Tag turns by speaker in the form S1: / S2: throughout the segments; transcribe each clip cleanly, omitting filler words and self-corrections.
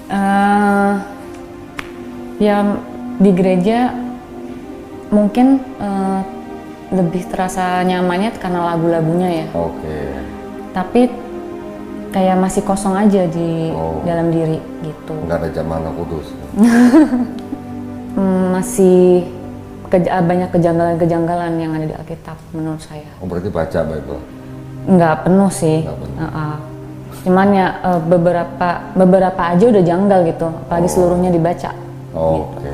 S1: Eh, ya di gereja mungkin lebih terasa nyamannya karena lagu-lagunya ya.
S2: Oke.
S1: Tapi kayak masih kosong aja di dalam diri gitu.
S2: Nggak ada Jamaah Kudus.
S1: Masih banyak kejanggalan-kejanggalan yang ada di Alkitab menurut saya.
S2: Oh, berarti baca Bible?
S1: Nggak penuh sih.
S2: Nggak penuh.
S1: Cuman ya beberapa aja udah janggal gitu, apalagi seluruhnya dibaca.
S2: Oke.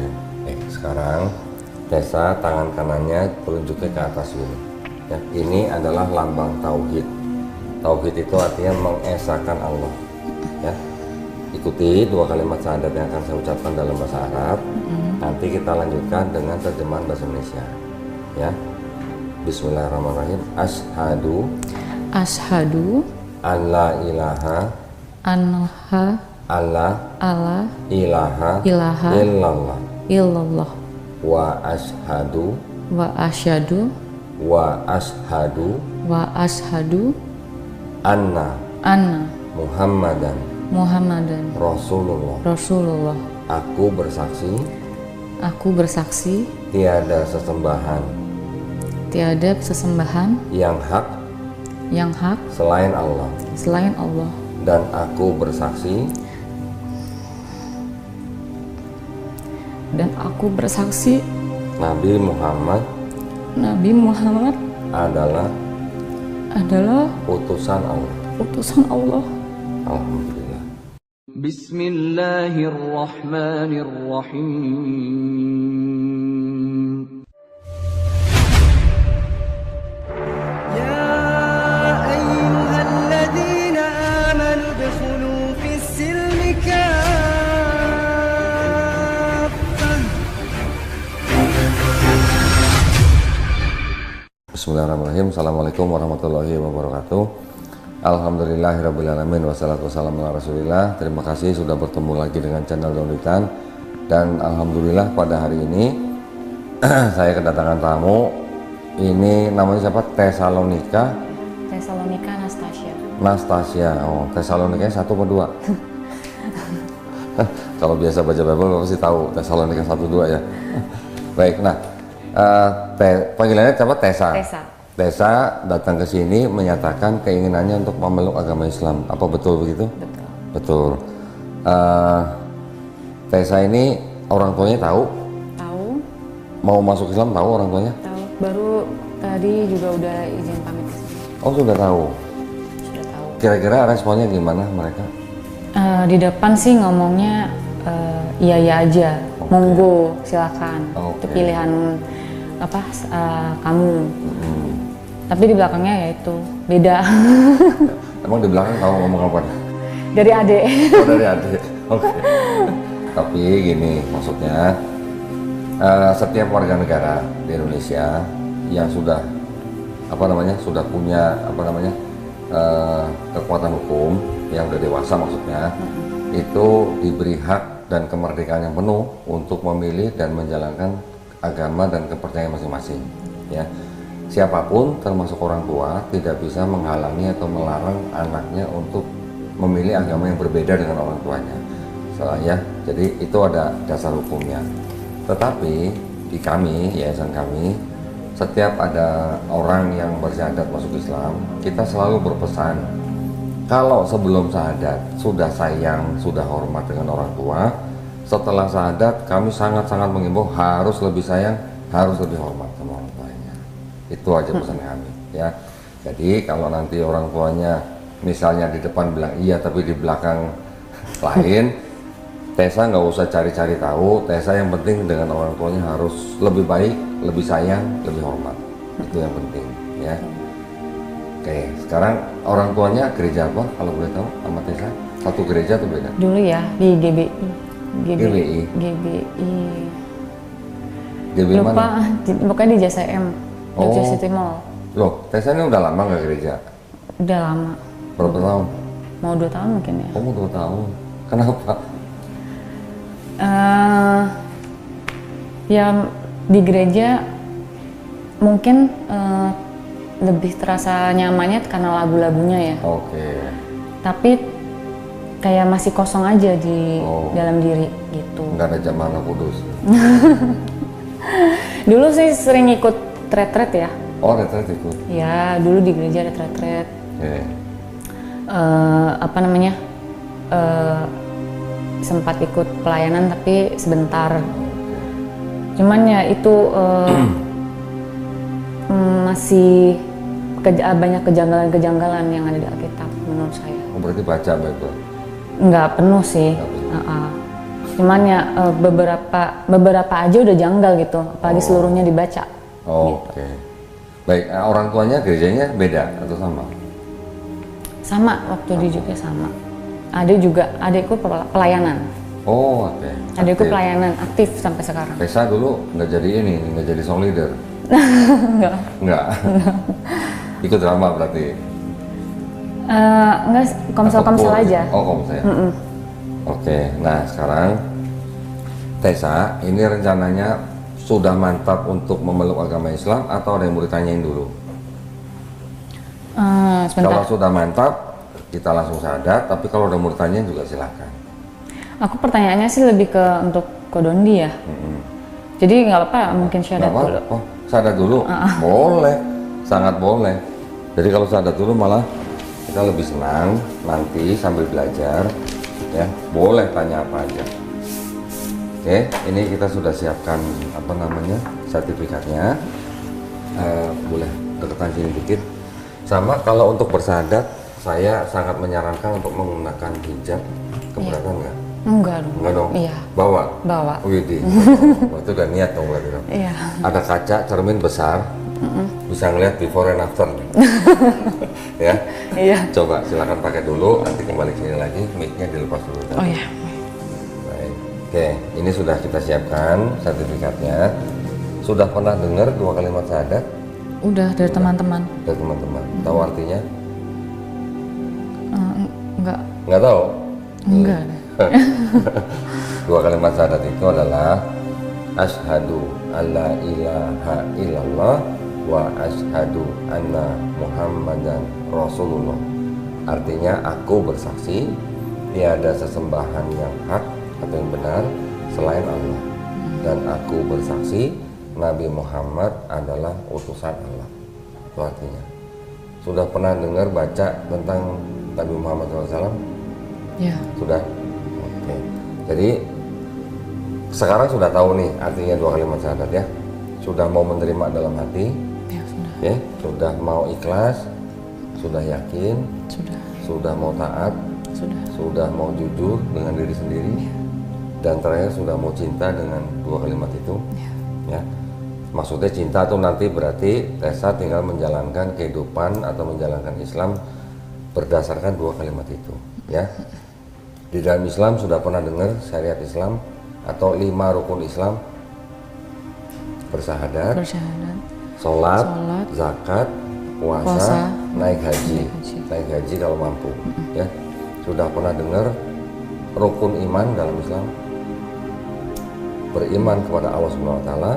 S2: Sekarang Tessa tangan kanannya telunjuknya ke atas gini. Ya, ini adalah lambang tauhid. Tauhid itu artinya mengesahkan Allah. Ya. Ikuti 2 kalimat syahadat yang akan saya ucapkan dalam bahasa Arab. Nanti kita lanjutkan dengan terjemahan bahasa Indonesia. Ya. Bismillahirrahmanirrahim. Asyhadu alla ilaha alla ilaha
S1: illallah
S2: wa asyhadu
S1: wa asyhadu
S2: anna
S1: Muhammadan Rasulullah.
S2: Aku bersaksi tiada sesembahan yang hak selain Allah. Dan aku bersaksi Nabi Muhammad adalah utusan Allah. Alhamdulillah.
S3: Bismillahirrahmanirrahim.
S2: Bismillahirrahmanirrahim. Assalamualaikum warahmatullahi wabarakatuh. Alhamdulillahirrabbilalamin. Wassalatu wassalamu ala rasulillah. Terima kasih sudah bertemu lagi dengan channel Daunitan. Dan alhamdulillah pada hari ini saya kedatangan tamu. Ini namanya siapa? Tesalonika Nastasia. Oh, Tesalonika 1 atau 2? Kalau biasa baca Bible pasti tahu Tesalonika 1, 2 ya. Baik, nah panggilannya siapa? Tessa datang ke sini menyatakan keinginannya untuk memeluk agama Islam. Apa betul begitu? Betul. Tessa ini orang tuanya tahu? Mau masuk Islam tahu orang tuanya?
S1: Tahu. Baru tadi juga udah izin pamit ke sini.
S2: Oh, sudah tahu. Kira-kira responnya gimana mereka?
S1: Di depan sih ngomongnya iya aja. Monggo silakan. Itu pilihan kamu. Tapi di belakangnya ya itu beda.
S2: Emang di belakang kamu ngomong apa?
S1: Dari adik.
S2: Oh, dari adik. Oke. Tapi gini maksudnya, setiap warga negara di Indonesia yang sudah sudah punya kekuatan hukum yang udah dewasa maksudnya, itu diberi hak dan kemerdekaan yang penuh untuk memilih dan menjalankan agama dan kepercayaan masing-masing. Ya, siapapun termasuk orang tua tidak bisa menghalangi atau melarang anaknya untuk memilih agama yang berbeda dengan orang tuanya. Ya, jadi itu ada dasar hukumnya. Tetapi di kami, yayasan kami, setiap ada orang yang bersyahadat masuk Islam, kita selalu berpesan, kalau sebelum syahadat sudah sayang, sudah hormat dengan orang tua, setelah syahadat kami sangat-sangat mengimbau harus lebih sayang, harus lebih hormat sama orang tuanya. Itu aja pesan kami ya. Jadi kalau nanti orang tuanya misalnya di depan bilang iya tapi di belakang lain, Tessa nggak usah cari-cari tahu. Tessa yang penting dengan orang tuanya harus lebih baik, lebih sayang, lebih hormat. Itu yang penting ya. Oke, sekarang orang tuanya gereja apa kalau boleh tahu sama Tessa? Satu gereja atau beda?
S1: Dulu ya di GBI.
S2: GBI
S1: lupa
S2: mana?
S1: Pokoknya di Jasa M, Jogja City Mall.
S2: Loh, Tessa ini udah lama nggak gereja?
S1: Udah lama.
S2: Berapa tahun?
S1: Mau 2 tahun mungkin ya.
S2: Kamu 2 tahun. Kenapa?
S1: Ya di gereja mungkin lebih terasa nyamannya karena lagu-lagunya ya.
S2: Oke.
S1: Tapi kayak masih kosong aja di dalam diri gitu.
S2: Nggak ada jamaah kudus.
S1: Dulu sih sering ikut retret ya.
S2: Oh, retret ikut.
S1: Ya, dulu di gereja ada retret.
S2: Okay.
S1: Apa namanya? Sempat ikut pelayanan tapi sebentar. Cuman ya itu masih banyak kejanggalan-kejanggalan yang ada di Alkitab menurut saya.
S2: Oh, berarti baca Bible?
S1: Nggak penuh sih. Cuman ya beberapa aja udah janggal gitu, apalagi seluruhnya dibaca.
S2: Oh,
S1: gitu.
S2: Oke. Baik, orang tuanya gerejanya beda atau sama?
S1: Sama, waktu di juga sama. Adikku pelayanan.
S2: Oh, oke.
S1: Adikku pelayanan aktif sampai sekarang.
S2: Tessa dulu nggak jadi song leader? Nggak. Ikut drama berarti?
S1: Enggak, komsel aja.
S2: Oh, komsel. Oke, nah sekarang Tessa ini rencananya sudah mantap untuk memeluk agama Islam atau ada yang mau ditanyain dulu? Kalau sudah mantap, kita langsung sadar, tapi kalau udah mau ditanyain juga silakan.
S1: Aku pertanyaannya sih lebih ke untuk Kodondi ya. Jadi nggak apa-apa, mungkin syahadat dulu.
S2: Oh, syahadat dulu? Boleh, sangat boleh. Jadi kalau syahadat dulu malah kita lebih senang nanti sambil belajar, ya boleh tanya apa aja. Oke, ini kita sudah siapkan sertifikatnya. Boleh deketan sini dikit. Sama kalau untuk bersyahadat, saya sangat menyarankan untuk menggunakan hijab. Keberatan nggak?
S1: Enggak dong.
S2: Enggak dong?
S1: Iya.
S2: Bawa. Wih, itu udah niat dong berarti dong.
S1: Iya.
S2: Ada kaca cermin besar, bisa ngeliat before and after. Ya.
S1: Iya.
S2: Coba silakan pakai dulu, nanti kembali sini lagi, mic-nya dilepas dulu.
S1: Oh iya.
S2: Baik. Oke, ini sudah kita siapkan sertifikatnya. Sudah pernah dengar 2 kalimat syahadat?
S1: Udah dari teman-teman.
S2: Dari teman-teman. Tahu artinya?
S1: Enggak.
S2: Nggak tahu?
S1: Enggak.
S2: 2 kalimat syahadat itu adalah asyhadu alla ilaha illallah wa asyhadu anna muhammadan rasulullah. Artinya aku bersaksi tiada sesembahan yang hak atau yang benar selain Allah, dan aku bersaksi Nabi Muhammad adalah utusan Allah. Itu artinya. Sudah pernah dengar baca tentang Nabi Muhammad SAW?
S1: Ya.
S2: Sudah? Oke. Jadi sekarang sudah tahu nih artinya 2 kalimat syahadat ya. Sudah mau menerima dalam hati?
S1: Ya, sudah.
S2: Ya, sudah mau ikhlas? Sudah yakin?
S1: Sudah.
S2: Sudah mau taat? Sudah mau jujur dengan diri sendiri?
S1: Ya.
S2: Dan terakhir sudah mau cinta dengan 2 kalimat itu?
S1: Ya.
S2: Ya. Maksudnya cinta tuh nanti berarti Tessa tinggal menjalankan kehidupan atau menjalankan Islam berdasarkan 2 kalimat itu, ya. Di dalam Islam sudah pernah dengar syariat Islam atau 5 rukun Islam? Bersahadat, sholat, zakat, puasa, naik haji. Naik haji kalau mampu, ya. Sudah pernah dengar rukun iman dalam Islam? Beriman kepada Allah Subhanahu wa taala,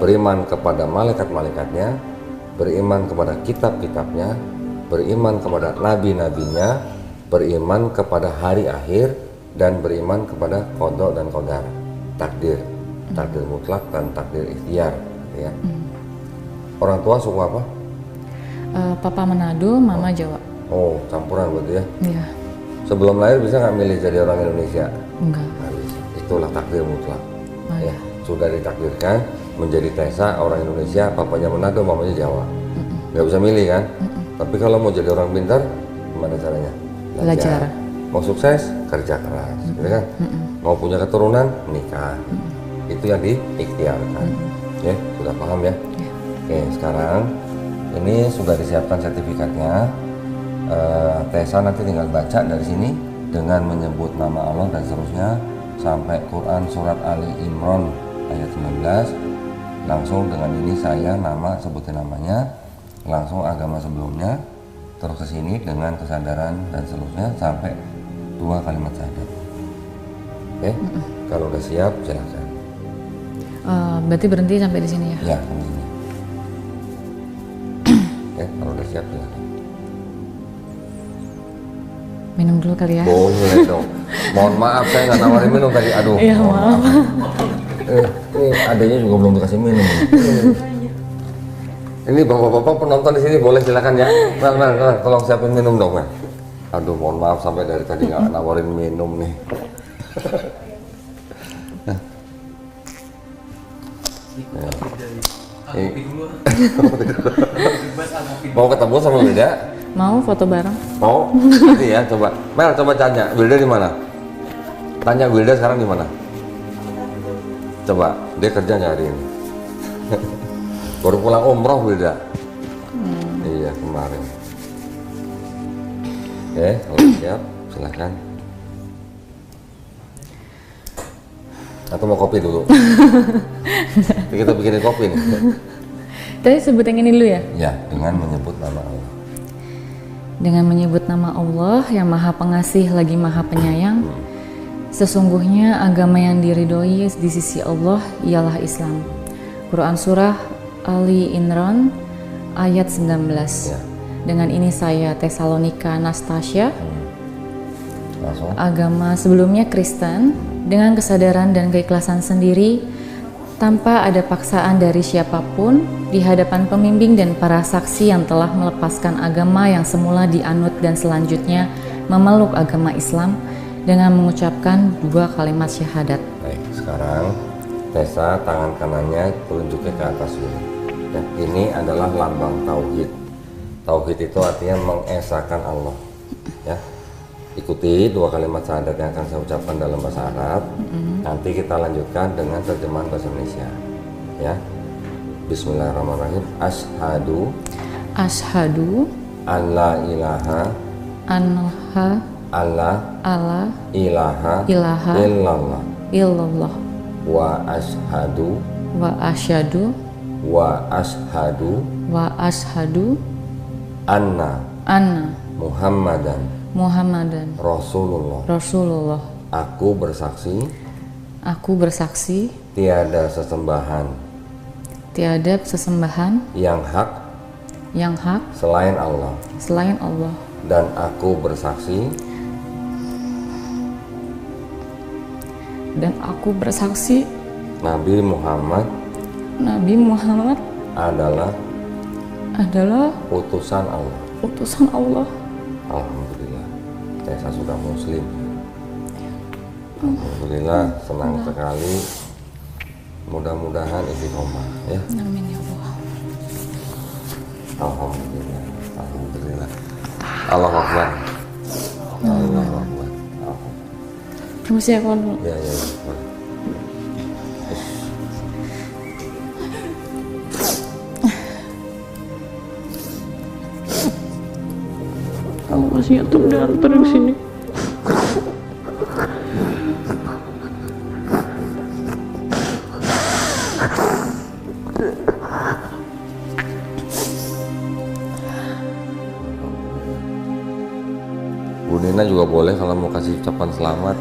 S2: beriman kepada malaikat-malaikatnya, beriman kepada kitab-kitabnya, beriman kepada nabi-nabinya, beriman kepada hari akhir, dan beriman kepada qada dan qadar, takdir mutlak dan takdir ikhtiar, ya. Orang tua suku apa?
S1: Papa Manado, Mama Jawa.
S2: Oh, campuran berarti ya?
S1: Iya.
S2: Sebelum lahir bisa nggak milih jadi orang Indonesia?
S1: Enggak.
S2: Itulah takdir mutlak.
S1: Oh,
S2: ya, sudah ditakdirkan menjadi Tessa orang Indonesia, papanya Manado, mamanya Jawa. Nggak bisa milih kan? Tapi kalau mau jadi orang pintar, gimana caranya?
S1: Belajar.
S2: Mau sukses, kerja keras, gitu kan? Mau punya keturunan, nikah. Itu yang diikhtiarkan. Ya, sudah paham ya? Oke, sekarang ini sudah disiapkan sertifikatnya. Tessa nanti tinggal baca dari sini dengan menyebut nama Allah dan seterusnya sampai Quran surat Ali Imran ayat 19. Langsung dengan ini saya sebutin namanya, langsung agama sebelumnya, terus ke sini dengan kesadaran dan seterusnya sampai 2 kalimat syahadat. Oke, kalau udah siap silakan.
S1: Berarti berhenti sampai di sini ya?
S2: Ya, sampai sini. Oke, kalau udah siap silakan.
S1: Minum dulu kali ya.
S2: Boleh dong. Mohon maaf saya nggak nawarin minum tadi. Aduh.
S1: Iya,
S2: mohon
S1: maaf.
S2: Ini adanya juga belum dikasih minum. Ini bapak-bapak penonton di sini boleh silakan ya. Nah, tolong siapin minum dong, Mel. Aduh, mohon maaf sampai dari tadi nggak nawarin minum nih. Mau ketemu sama Wilda?
S1: Mau foto bareng?
S2: Mau? Nanti ya, coba. Mel, coba tanya, Wilda di mana? Tanya Wilda sekarang di mana? Coba, dia kerja nggak hari ini? Baru pulang umroh Wilda. Iya, kemarin. Oke, kalau siap, silahkan. Atau mau kopi dulu? Kita bikinin kopi nih.
S1: Tadi sebut yang ini dulu ya?
S2: Ya, dengan menyebut nama Allah.
S1: Dengan menyebut nama Allah yang Maha Pengasih lagi Maha Penyayang, sesungguhnya agama yang diridhoi di sisi Allah ialah Islam. Quran Surah Ali Imran ayat 19.
S2: Ya.
S1: Dengan ini saya Tesalonika Nastasia,
S2: Langsung.
S1: agama sebelumnya Kristen, dengan kesadaran dan keikhlasan sendiri, tanpa ada paksaan dari siapapun, di hadapan pembimbing dan para saksi yang telah melepaskan agama yang semula dianut dan selanjutnya memeluk agama Islam dengan mengucapkan 2 kalimat syahadat.
S2: Baik, sekarang Tessa tangan kanannya telunjuknya ke atas dulu. Ya, ini adalah lambang tauhid. Tauhid itu artinya mengesahkan Allah. Ya, ikuti 2 kalimat syahadat yang akan saya ucapkan dalam bahasa Arab. Nanti kita lanjutkan dengan terjemahan bahasa Indonesia. Ya, Bismillahirrahmanirrahim. Ashadu alla ilaha alla ilaha illallah
S1: illallah
S2: wa ashadu
S1: wa ashadu
S2: anna
S1: anna Muhammadan Rasulullah.
S2: Aku bersaksi tiada sesembahan yang hak selain Allah, dan aku bersaksi Nabi Muhammad adalah utusan Allah. Alhamdulillah, Tessa sudah muslim. Alhamdulillah, senang sekali. Mudah-mudahan istiqomah ya.
S1: Amin ya Allah.
S2: Alhamdulillah. Allahu Akbar. Allahu Akbar.
S1: Permisi ya kawan.
S2: Ya. Boleh.
S1: Masih tetap diantar di sini.
S2: Bu Nina juga boleh kalau mau kasih ucapan selamat.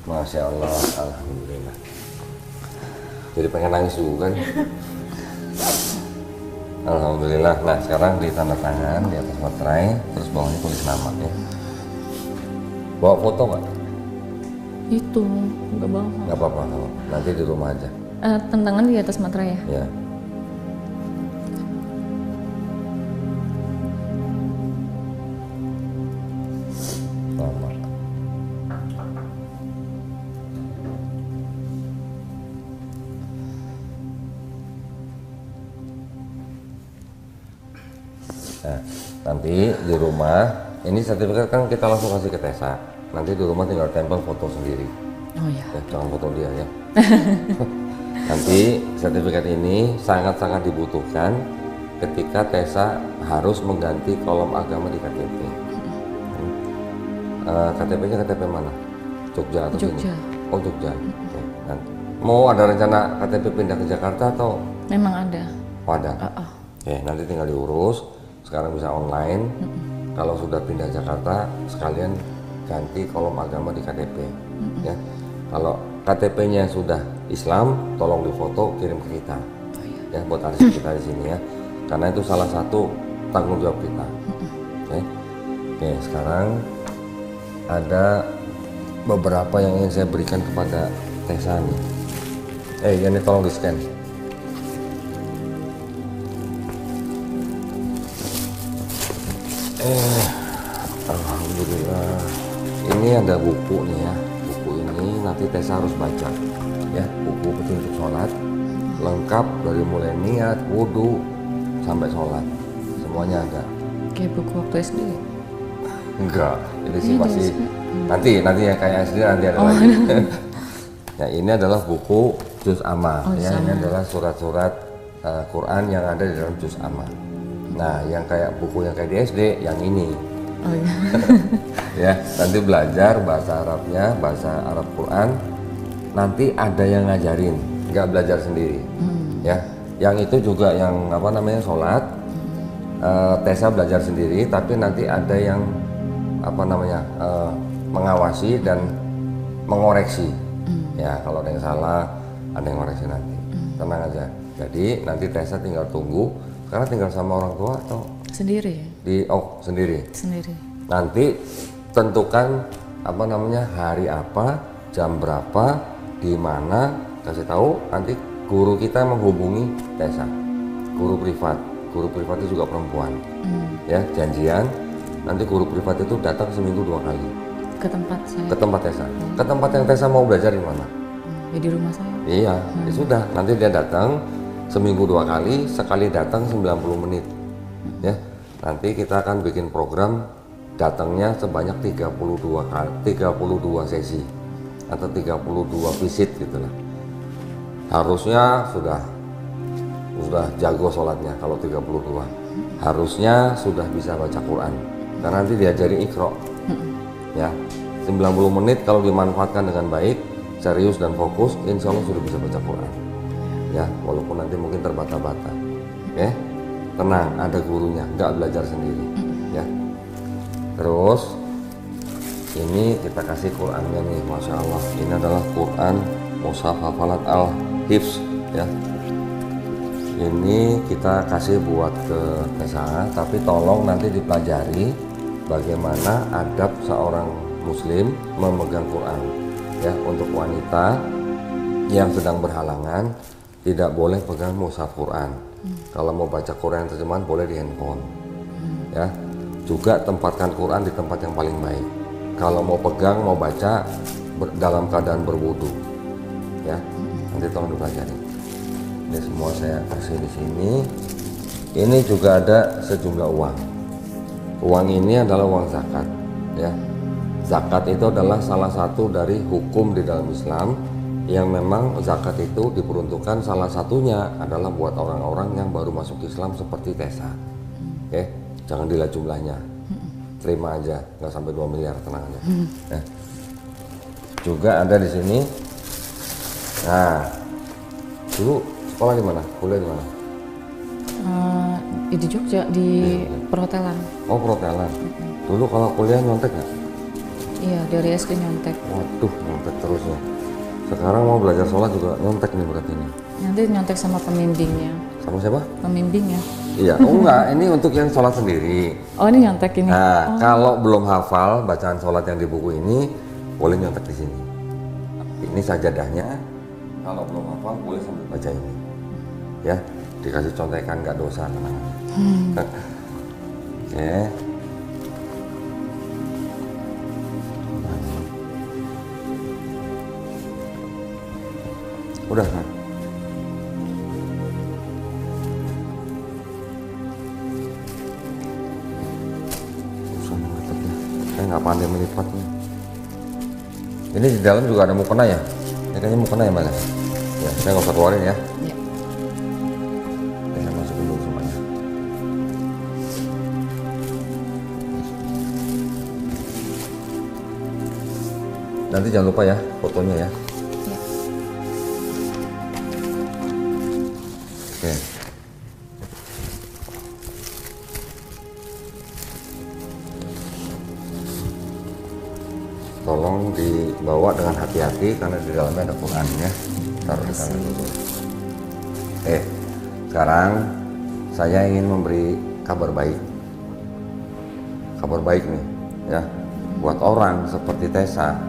S2: Masya Allah, alhamdulillah. Jadi pengen nangis juga nih. Alhamdulillah. Nah, sekarang di tanda tangan di atas materai, terus bawahnya tulis nama ya. Bawa foto nggak?
S1: Itu nggak bawa.
S2: Nggak apa-apa, nanti di rumah aja.
S1: Tantangan di atas materai ya.
S2: Ya. Nama. Nah, nanti di rumah ini sertifikat kan kita langsung kasih ke Tessa. Nanti di rumah tinggal tempel foto sendiri.
S1: Oh ya.
S2: Ya, jangan foto dia ya. Nanti sertifikat ini sangat-sangat dibutuhkan ketika Tessa harus mengganti kolom agama di KTP. KTP-nya KTP mana? Jogja atau
S1: Jogja.
S2: sini? Oh, Jogja. Oke. Nanti. Mau ada rencana KTP pindah ke Jakarta atau?
S1: Memang ada.
S2: Oh, ada. Oke, nanti tinggal diurus. Sekarang bisa online. Kalau sudah pindah Jakarta, sekalian ganti kolom agama di KTP. Ya. Kalau KTP-nya sudah Islam, tolong difoto kirim ke kita. Ya, buat arsip kita di sini ya. Karena itu salah satu tanggung jawab kita. Oke. Oke, sekarang ada beberapa yang ingin saya berikan kepada Tessa nih. Ini tolong di-scan. Alhamdulillah. Ini ada buku nih ya. Buku ini nanti Tessa harus baca. Ya, buku petunjuk sholat lengkap dari mulai niat, wudhu sampai sholat. Semuanya ada.
S1: Kayak buku waktu SD.
S2: Enggak, ini sih masih nanti ya kayak SD nanti ada lagi. Ya, ini adalah buku Juz Amma. Ya, ini adalah surat-surat Quran yang ada di dalam Juz Amma. Nah, yang kayak buku yang kayak di SD, yang ini.
S1: Oh iya.
S2: Ya, nanti belajar bahasa Arabnya, bahasa Arab Quran. Nanti ada yang ngajarin, nggak belajar sendiri. Ya, yang itu juga yang apa namanya sholat. Tessa belajar sendiri, tapi nanti ada yang apa namanya mengawasi dan mengoreksi. Ya, kalau ada yang salah, ada yang ngoreksi nanti. Tenang aja. Jadi nanti Tessa tinggal tunggu. Karena tinggal sama orang tua atau
S1: sendiri?
S2: Sendiri.
S1: Sendiri.
S2: Nanti tentukan apa namanya hari apa, jam berapa, di mana, kasih tahu. Nanti guru kita menghubungi Tessa. Guru privat itu juga perempuan. Ya, janjian. Nanti guru privat itu datang seminggu 2 kali.
S1: Ke tempat saya?
S2: Ke tempat Tessa. Ke tempat yang Tessa mau belajar di mana?
S1: Ya di rumah saya.
S2: Iya, ya sudah. Nanti dia datang seminggu 2 kali, sekali datang 90 menit. Ya, nanti kita akan bikin program datangnya sebanyak 32 sesi atau 32 visit gitulah. Harusnya sudah jago sholatnya kalau 32. Harusnya sudah bisa baca Quran. Karena nanti diajari Iqra. Ya, 90 menit kalau dimanfaatkan dengan baik, serius dan fokus, insya Allah sudah bisa baca Quran. Ya, walaupun nanti mungkin terbata-bata. Oke, tenang, ada gurunya, nggak belajar sendiri. Ya, terus ini kita kasih Qurannya nih, masya Allah. Ini adalah Quran Mushaf Hafalat Al-Hifz. Ya, ini kita kasih buat ke Tessa, tapi tolong nanti dipelajari bagaimana adab seorang Muslim memegang Quran. Ya, untuk wanita yang sedang berhalangan tidak boleh pegang mushaf Quran. Kalau mau baca Quran terjemahan boleh di handphone. Ya, juga tempatkan Quran di tempat yang paling baik. Kalau mau pegang, mau baca dalam keadaan berwudu. Ya, nanti tolong dipelajari. Ini semua saya kasih di sini. Ini juga ada sejumlah uang. Uang ini adalah uang zakat. Ya, zakat itu adalah salah satu dari hukum di dalam Islam. Yang memang zakat itu diperuntukkan salah satunya adalah buat orang-orang yang baru masuk Islam seperti Tessa. Oke, jangan dilihat jumlahnya, terima aja, nggak sampai 2 miliar, tenang aja. Nah, juga ada di sini. Nah, dulu sekolah di mana? Kuliah di mana?
S1: Di Jogja, di perhotelan.
S2: Oh, perhotelan. Dulu kalau kuliah nyontek nggak?
S1: Iya, dari SD nyontek.
S2: Waduh, nyontek terus ya. Sekarang mau belajar sholat juga nyontek nih berarti ini.
S1: Nanti nyontek sama pembimbingnya.
S2: Sama siapa?
S1: Pembimbingnya.
S2: Iya, enggak, ini untuk yang sholat sendiri.
S1: Oh, ini nyontek ini.
S2: Nah, kalau belum hafal bacaan sholat yang di buku ini, boleh nyontek di sini. Ini sajadahnya. Kalau belum hafal boleh sambil baca ini. Ya, dikasih contekan, nggak dosa, tenang. Oke. Udah kan? Susah melipatnya. Saya nggak pandai melipatnya. Ini di dalam juga ada mukena ya? Ini kayaknya mukena ya Mbak? Ya, saya nggak usah keluarin ya.
S1: Iya.
S2: Saya masukin dulu semuanya. Nanti jangan lupa ya fotonya ya. Oke. Tolong tolong dibawa dengan hati-hati karena di dalamnya ada Quran ya. Taruh di sana dulu. Sekarang saya ingin memberi kabar baik. Kabar baik nih ya buat orang seperti Tessa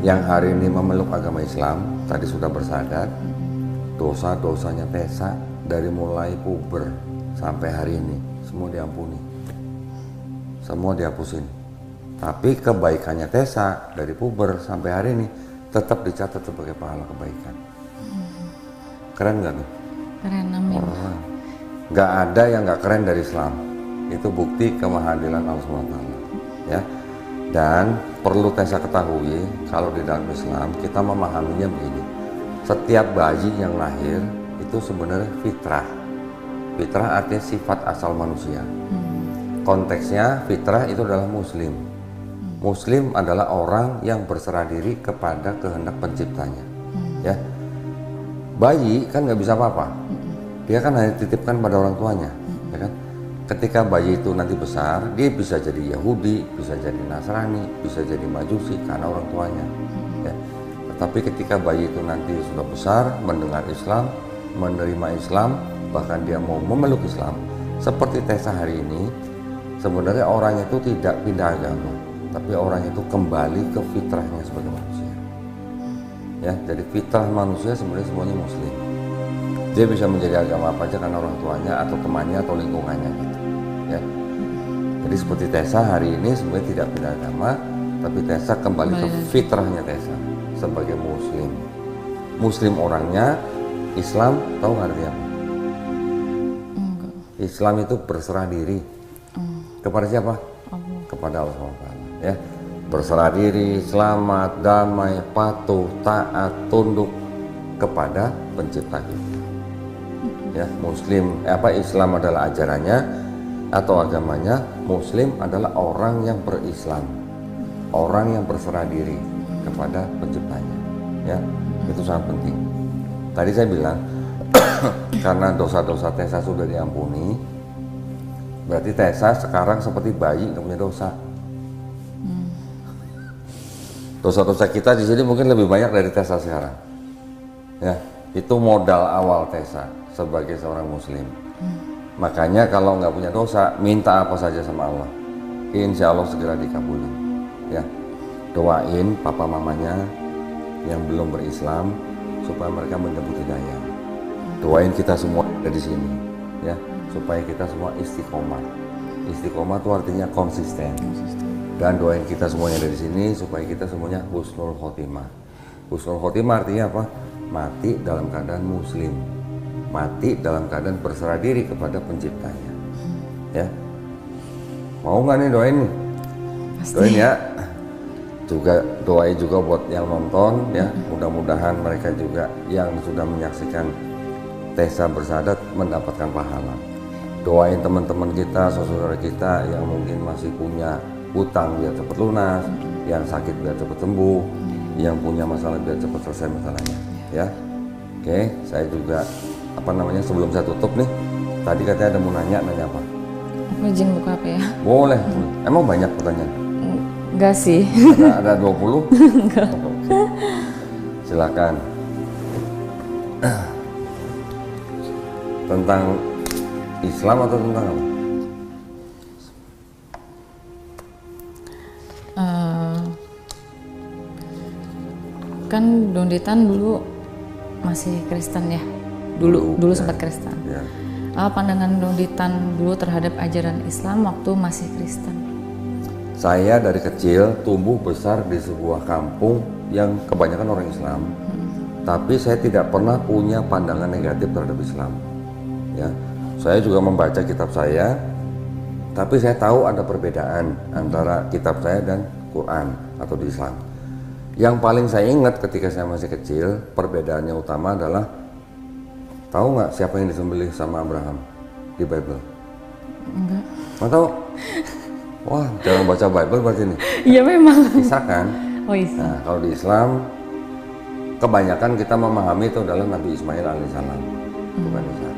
S2: yang hari ini memeluk agama Islam, tadi sudah bersadar dosa-dosanya Tessa dari mulai puber sampai hari ini semua diampuni, semua dihapusin. Tapi kebaikannya Tessa dari puber sampai hari ini tetap dicatat sebagai pahala kebaikan. Keren nggak tuh?
S1: Keren, amin.
S2: Nggak ada yang nggak keren dari Islam. Itu bukti kemahadilan Allah SWT ya. Dan perlu Tessa ketahui kalau di dalam Islam kita memahaminya begini. Setiap bayi yang lahir itu sebenarnya fitrah. Fitrah artinya sifat asal manusia. Konteksnya fitrah itu adalah muslim. Muslim adalah orang yang berserah diri kepada kehendak penciptanya. Ya, bayi kan nggak bisa apa-apa. Dia kan hanya dititipkan pada orang tuanya, ya kan? Ketika bayi itu nanti besar, dia bisa jadi Yahudi, bisa jadi Nasrani, bisa jadi Majusi karena orang tuanya. Ya. Tetapi ketika bayi itu nanti sudah besar, mendengar Islam, menerima Islam, bahkan dia mau memeluk Islam, seperti Tessa hari ini, sebenarnya orang itu tidak pindah agama, tapi orang itu kembali ke fitrahnya sebagai manusia. Ya, jadi fitrah manusia sebenarnya semuanya muslim. Dia bisa menjadi agama apa aja karena orang tuanya atau temannya atau lingkungannya gitu. Ya. Jadi seperti Tessa hari ini sebenarnya tidak pindah agama, tapi Tessa kembali ke fitrahnya Tessa sebagai muslim. Muslim orangnya, Islam tahu nggak artinya apa? Islam itu berserah diri. Kepada siapa? Kepada Allah SWT. Ya, berserah diri, selamat, damai, patuh, taat, tunduk kepada pencipta kita. Ya, Muslim Islam adalah ajarannya atau agamanya. Muslim adalah orang yang berislam, orang yang berserah diri kepada penciptanya. Ya, itu sangat penting. Tadi saya bilang karena dosa-dosa Tessa sudah diampuni, berarti Tessa sekarang seperti bayi nggak punya dosa. Dosa-dosa kita di sini mungkin lebih banyak dari Tessa sekarang. Ya, itu modal awal Tessa sebagai seorang muslim. Makanya kalau nggak punya dosa, minta apa saja sama Allah, insya Allah segera dikabulin. Ya, doain papa mamanya yang belum berislam supaya mereka menjemput hidayah. Doain kita semua dari sini, ya, supaya kita semua istiqomah. Istiqomah itu artinya konsisten. Dan doain kita semuanya dari sini supaya kita semuanya husnul khotimah. Husnul khotimah artinya apa? Mati dalam keadaan muslim, mati dalam keadaan berserah diri kepada penciptanya. Ya, mau nggak nih doain? Pasti. Doain ya. Juga doain juga buat yang nonton ya. Mudah-mudahan mereka juga yang sudah menyaksikan Tessa bersahadat mendapatkan pahala. Doain teman-teman kita, saudara kita yang mungkin masih punya hutang biar cepat lunas, yang sakit biar cepat sembuh, yang punya masalah biar cepat selesai masalahnya. Ya, oke, saya juga sebelum saya tutup nih, tadi katanya ada mau nanya apa?
S1: Aku izin buka apa ya?
S2: Boleh. Emang banyak pertanyaan?
S1: Enggak sih.
S2: Ada 20? Enggak. Silakan. Tentang Islam atau tentang apa?
S1: Kan Donditan dulu masih Kristen ya, dulu sempat Kristen.
S2: Ya.
S1: Pandangan Donditan dulu terhadap ajaran Islam waktu masih Kristen?
S2: Saya dari kecil tumbuh besar di sebuah kampung yang kebanyakan orang Islam, tapi saya tidak pernah punya pandangan negatif terhadap Islam. Ya, saya juga membaca kitab saya, tapi saya tahu ada perbedaan antara kitab saya dan Quran atau di Islam. Yang paling saya ingat ketika saya masih kecil, perbedaannya utama adalah, tahu nggak siapa yang disembelih sama Abraham di Bible?
S1: Enggak.
S2: Nggak tahu? Wah, jarang baca Bible berarti nih.
S1: Iya memang.
S2: Ishak kan?
S1: Oh Ishak.
S2: Nah, kalau di Islam, kebanyakan kita memahami itu adalah Nabi Ismail alaihissalam, bukan Ishak.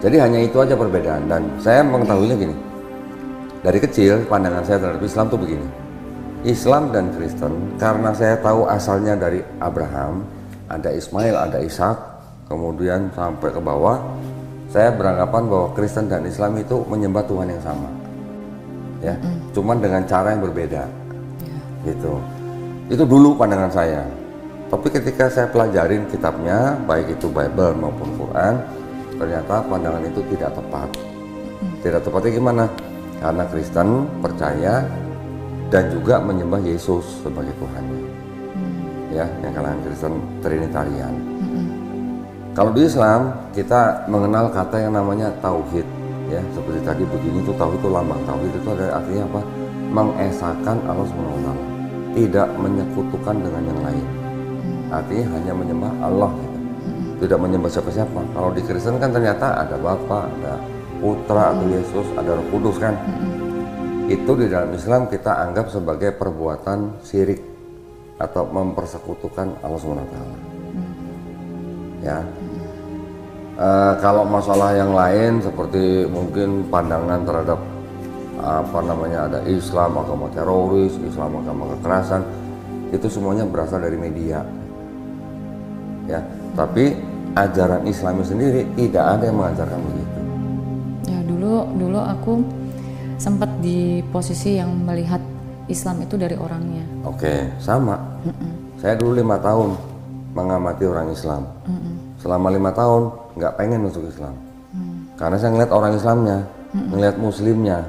S2: Jadi hanya itu aja perbedaan. Dan saya mengetahuinya gini, dari kecil pandangan saya terhadap Islam tuh begini. Islam dan Kristen, karena saya tahu asalnya dari Abraham, ada Ismail, ada Ishak, kemudian sampai ke bawah, saya beranggapan bahwa Kristen dan Islam itu menyembah Tuhan yang sama, ya, cuman dengan cara yang berbeda, gitu. Itu dulu pandangan saya. Tapi ketika saya pelajarin kitabnya, baik itu Bible maupun Quran, ternyata pandangan itu tidak tepat. Tidak tepatnya gimana? Karena Kristen percaya dan juga menyembah Yesus sebagai Tuhannya, ya, yang kalangan Kristen Trinitarian. Kalau di Islam kita mengenal kata yang namanya tauhid, ya, seperti tadi begini itu tauhid itu lambang tauhid itu ada artinya apa? Mengesahkan Allah SWT, tidak menyekutukan dengan yang lain. Artinya hanya menyembah Allah, gitu. Tidak menyembah siapa-siapa. Kalau di Kristen kan ternyata ada Bapa, ada Putra atau Yesus, ada Roh Kudus kan. Itu di dalam Islam kita anggap sebagai perbuatan syirik atau mempersekutukan Allah SWT. Ya, kalau masalah yang lain seperti mungkin pandangan terhadap apa namanya, ada Islam agama teroris, Islam agama kekerasan, itu semuanya berasal dari media. Ya, tapi ajaran Islami sendiri tidak ada yang mengajarkan begitu.
S1: Ya, dulu aku sempat di posisi yang melihat Islam itu dari orangnya.
S2: Oke, sama. Saya dulu 5 tahun mengamati orang Islam. Selama 5 tahun nggak pengen masuk Islam, karena saya ngeliat orang Islamnya, ngeliat Muslimnya.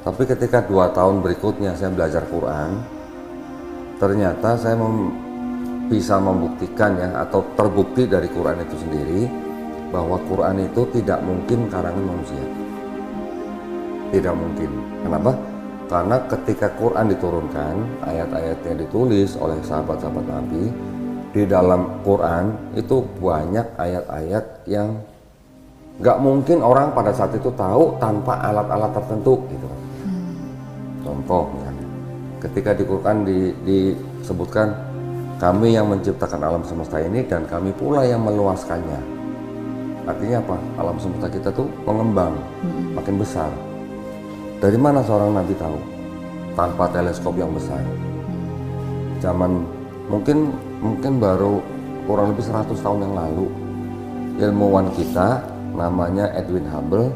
S2: Tapi ketika 2 tahun berikutnya saya belajar Quran, ternyata saya bisa membuktikan, ya, atau terbukti dari Quran itu sendiri bahwa Quran itu tidak mungkin karangan manusia. Tidak mungkin. Kenapa? Karena ketika Quran diturunkan, ayat-ayatnya ditulis oleh sahabat-sahabat Nabi, di dalam Quran itu banyak ayat-ayat yang nggak mungkin orang pada saat itu tahu tanpa alat-alat tertentu, gitu. Contoh misalnya, ketika di Quran disebutkan kami yang menciptakan alam semesta ini dan kami pula yang meluaskannya. Artinya apa? Alam semesta kita tuh mengembang, makin besar. Dari mana seorang nabi tahu? Tanpa teleskop yang besar. Zaman mungkin baru kurang lebih 100 tahun yang lalu, ilmuwan kita namanya Edwin Hubble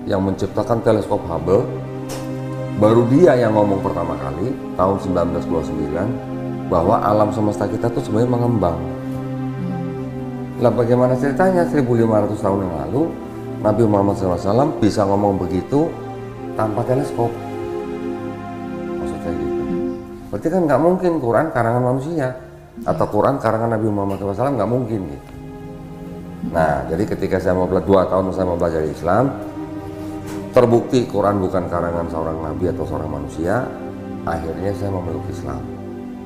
S2: yang menciptakan teleskop Hubble, baru dia yang ngomong pertama kali tahun 1929 bahwa alam semesta kita tuh sebenarnya mengembang. Lah bagaimana ceritanya 1500 tahun yang lalu Nabi Muhammad SAW bisa ngomong begitu tanpa teleskop? Maksudnya gitu. Berarti kan nggak mungkin Quran karangan manusia atau Quran karangan Nabi Muhammad SAW, nggak mungkin gitu. Nah, jadi ketika saya mau 2 tahun saya mau belajar Islam, terbukti Quran bukan karangan seorang nabi atau seorang manusia, akhirnya saya memeluk Islam.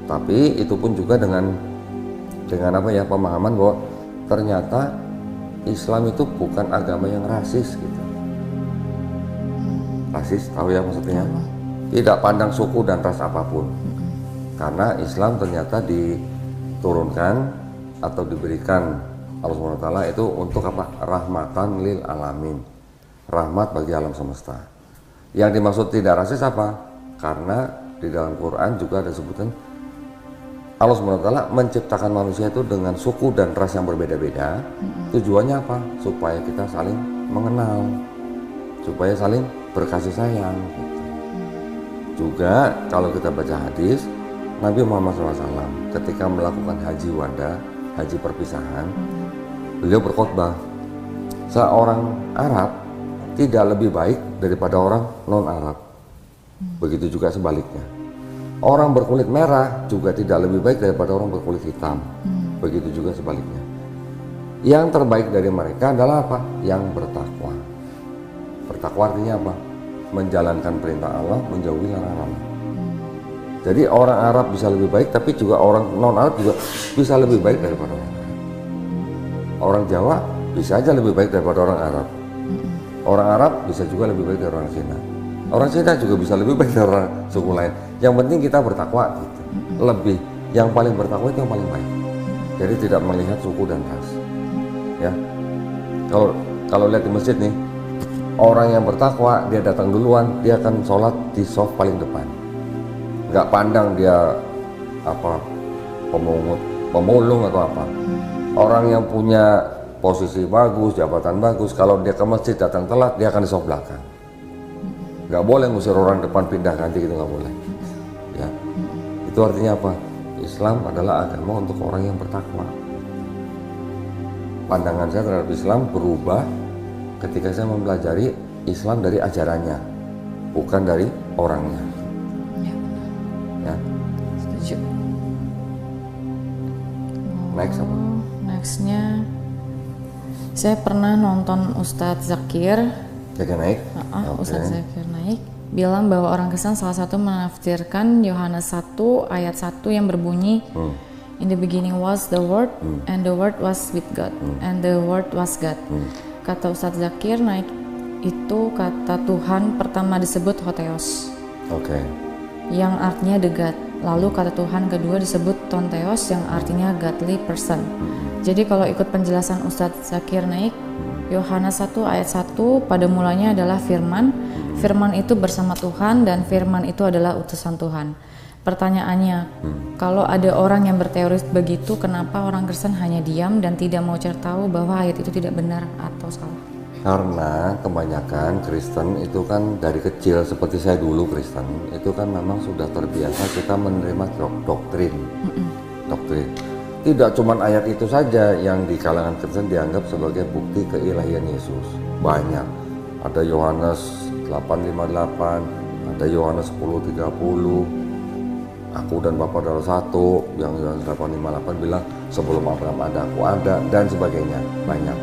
S2: Tapi itu pun juga dengan apa ya, pemahaman bahwa ternyata Islam itu bukan agama yang rasis gitu. Rasis, tahu ya maksudnya? Tidak pandang suku dan ras apapun. Karena Islam ternyata diturunkan atau diberikan Allah SWT itu untuk apa? Rahmatan lil alamin. Rahmat bagi alam semesta. Yang dimaksud tidak rasis apa? Karena di dalam Quran juga ada sebutan Allah SWT menciptakan manusia itu dengan suku dan ras yang berbeda-beda. Tujuannya apa? Supaya kita saling mengenal, supaya saling berkasih sayang gitu. Juga kalau kita baca hadis, Nabi Muhammad SAW ketika melakukan haji wada, haji perpisahan, beliau berkhutbah, seorang Arab tidak lebih baik daripada orang non-Arab. Begitu juga sebaliknya. Orang berkulit merah juga tidak lebih baik daripada orang berkulit hitam. Begitu juga sebaliknya. Yang terbaik dari mereka adalah apa? Yang bertakwa. Bertakwa artinya apa? Menjalankan perintah Allah, menjauhi larangan. Jadi orang Arab bisa lebih baik, tapi juga orang non-Arab juga bisa lebih baik daripada orang Arab. Orang Jawa bisa aja lebih baik daripada orang Arab. Orang Arab bisa juga lebih baik dari orang Cina. Orang Cina juga bisa lebih baik dari orang suku lain. Yang penting kita bertakwa gitu. Lebih, yang paling bertakwa itu yang paling baik. Jadi tidak melihat suku dan ras. Ya. Kalau lihat di masjid nih, orang yang bertakwa dia datang duluan, dia akan sholat di shaf paling depan. nggak pandang dia apa pemungut, pemulung atau apa. Orang yang punya posisi bagus, jabatan bagus, kalau dia ke masjid datang telat, dia akan disop belakang. Nggak boleh ngusir orang depan pindah ganti gitu, nggak boleh. Ya, itu artinya apa? Islam adalah agama untuk orang yang bertakwa. Pandangan saya terhadap Islam berubah ketika saya mempelajari Islam dari ajarannya, bukan dari orangnya.
S1: Ya, benar.
S2: Ya.
S1: Setuju.
S2: Next apa?
S1: Nextnya, saya pernah nonton Ustadz Zakir.
S2: Jaga naik. Oke.
S1: Ustadz Zakir Naik bilang bahwa orang Kristen salah satu menafsirkan Yohanes 1 ayat 1 yang berbunyi In the beginning was the Word, and the Word was with God, and the Word was God. Kata Ustadz Zakir Naik itu kata Tuhan pertama disebut Hotheos,
S2: Oke.
S1: yang artinya the God. Lalu kata Tuhan kedua disebut Tontheos, yang artinya godly person. Jadi kalau ikut penjelasan Ustadz Zakir Naik, Yohanes 1 ayat 1 pada mulanya adalah firman. Firman itu bersama Tuhan dan firman itu adalah utusan Tuhan. Pertanyaannya, kalau ada orang yang berteori begitu, kenapa orang Kristen hanya diam dan tidak mau cari tahu bahwa ayat itu tidak benar atau salah?
S2: Karena kebanyakan Kristen itu kan dari kecil, seperti saya dulu Kristen, itu kan memang sudah terbiasa kita menerima doktrin. Doktrin. Tidak cuma ayat itu saja yang di kalangan Kristen dianggap sebagai bukti keilahian Yesus. Banyak. Ada Yohanes 8:58, ada Yohanes 10:30. Aku dan Bapa adalah satu, yang Yohanes 8:58 bilang sebelum Abraham ada, aku ada, dan sebagainya. Banyak.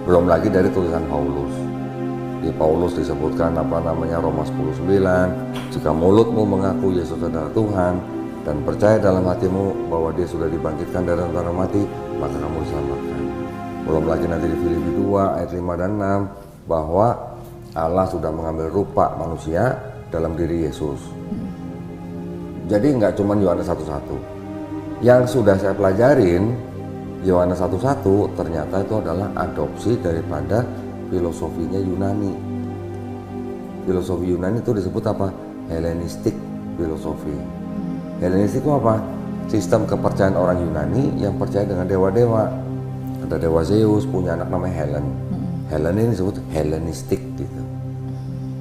S2: Belum lagi dari tulisan Paulus. Di Paulus disebutkan Roma 10:9, jika mulutmu mengaku Yesus adalah Tuhan dan percaya dalam hatimu bahwa dia sudah dibangkitkan dari antara mati, maka kamu diselamatkan. Belum lagi nanti di Filipi 2 ayat 5 dan 6 bahwa Allah sudah mengambil rupa manusia dalam diri Yesus. Jadi nggak cuma Yohanes 1:1. Yang sudah saya pelajarin, Yohanes 1:1 ternyata itu adalah adopsi daripada filosofinya Yunani. Filosofi Yunani itu disebut apa? Hellenistic filosofi. Hellenistik itu apa? Sistem kepercayaan orang Yunani yang percaya dengan dewa-dewa. Ada dewa Zeus punya anak namanya Helen. Helen ini disebut Hellenistik gitu.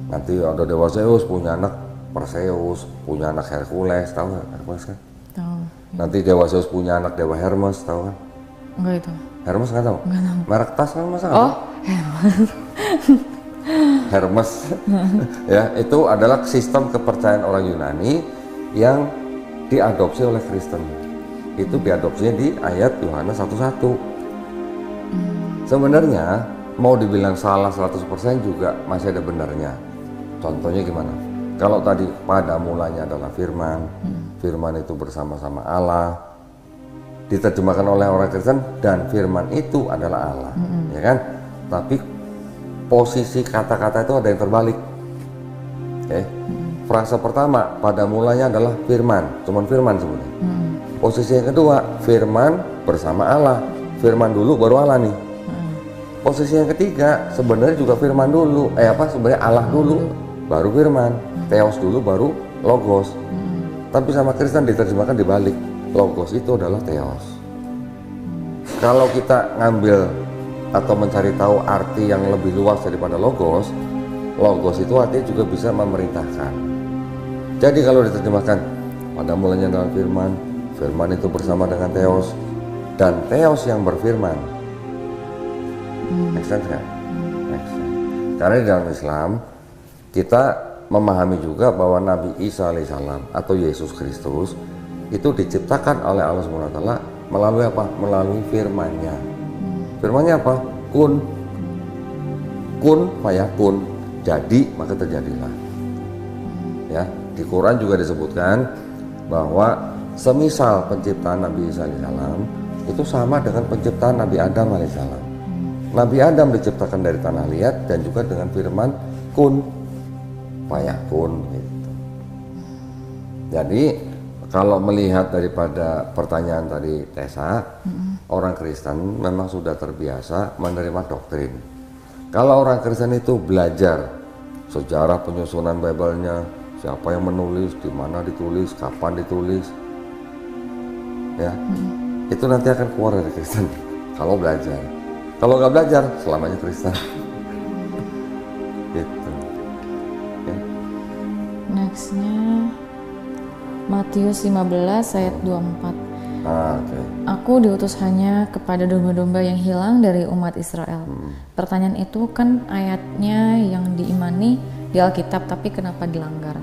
S2: Nanti ada dewa Zeus punya anak Perseus, punya anak Hercules, tahu nggak Hercules kan?
S1: Tahu.
S2: Nanti dewa Zeus punya anak dewa Hermes, tahu kan?
S1: Enggak itu.
S2: Hermes nggak tahu?
S1: Enggak tahu.
S2: Merek tas kan masa nggak
S1: Oh,
S2: tahu? Hermes. Ya, itu adalah sistem kepercayaan orang Yunani yang diadopsi oleh Kristen. Itu diadopsinya di ayat Yohanes 1:1. Sebenarnya mau dibilang salah 100% juga masih ada benarnya. Contohnya gimana? Kalau tadi pada mulanya adalah firman, firman itu bersama-sama Allah, diterjemahkan oleh orang Kristen, dan firman itu adalah Allah, ya kan? Tapi posisi kata-kata itu ada yang terbalik. Frasa pertama pada mulanya adalah firman, cuman firman sebenarnya. Posisi yang kedua firman bersama Allah, firman dulu baru Allah nih. Posisi yang ketiga sebenarnya juga firman dulu, sebenarnya Allah dulu, baru firman. Theos dulu baru logos. Tapi sama Kristen diterjemahkan dibalik. Logos itu adalah theos. Kalau kita ngambil atau mencari tahu arti yang lebih luas daripada logos, logos itu artinya juga bisa memerintahkan. Jadi kalau diterjemahkan pada mulanya dalam firman, firman itu bersama dengan theos, dan theos yang berfirman. Make sense kan? Make sense. Karena di dalam Islam kita memahami juga bahwa Nabi Isa alaihissalam atau Yesus Kristus itu diciptakan oleh Allah SWT melalui apa? Melalui firman-Nya. Firman-Nya apa? Kun. Kun fayakun. Jadi maka terjadilah. Ya, di Quran juga disebutkan bahwa semisal penciptaan Nabi Isa alaihissalam itu sama dengan penciptaan Nabi Adam alaihissalam. Nabi Adam diciptakan dari tanah liat dan juga dengan firman kun fayakun gitu. Jadi kalau melihat daripada pertanyaan tadi Tessa, orang Kristen memang sudah terbiasa menerima doktrin. Kalau orang Kristen itu belajar sejarah penyusunan Bible-nya, siapa yang menulis, di mana ditulis, kapan ditulis, ya itu nanti akan keluar dari Kristen kalau belajar. Kalau nggak belajar, selamanya Kristen. Gitu. Ya.
S1: Nextnya Matius 15 ayat 24.
S2: Okay.
S1: Aku diutus hanya kepada domba-domba yang hilang dari umat Israel. Pertanyaan itu kan ayatnya yang diimani di Alkitab, tapi kenapa dilanggar?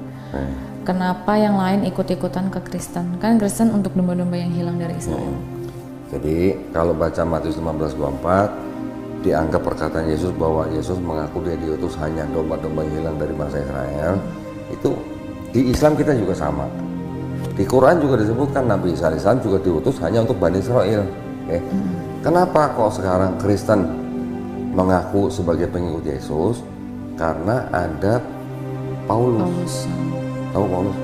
S1: Kenapa yang lain ikut-ikutan ke Kristen? Kan Kristen untuk domba-domba yang hilang dari Israel.
S2: Jadi kalau baca Matius 15:24 dianggap perkataan Yesus bahwa Yesus mengaku dia diutus hanya domba-domba yang hilang dari bangsa Israel. Itu di Islam kita juga sama. Di Quran juga disebutkan Nabi Isa AS juga diutus hanya untuk Bani Israel. Kenapa kok sekarang Kristen mengaku sebagai pengikut Yesus? Karena ada Paulus. Tahu Paulus?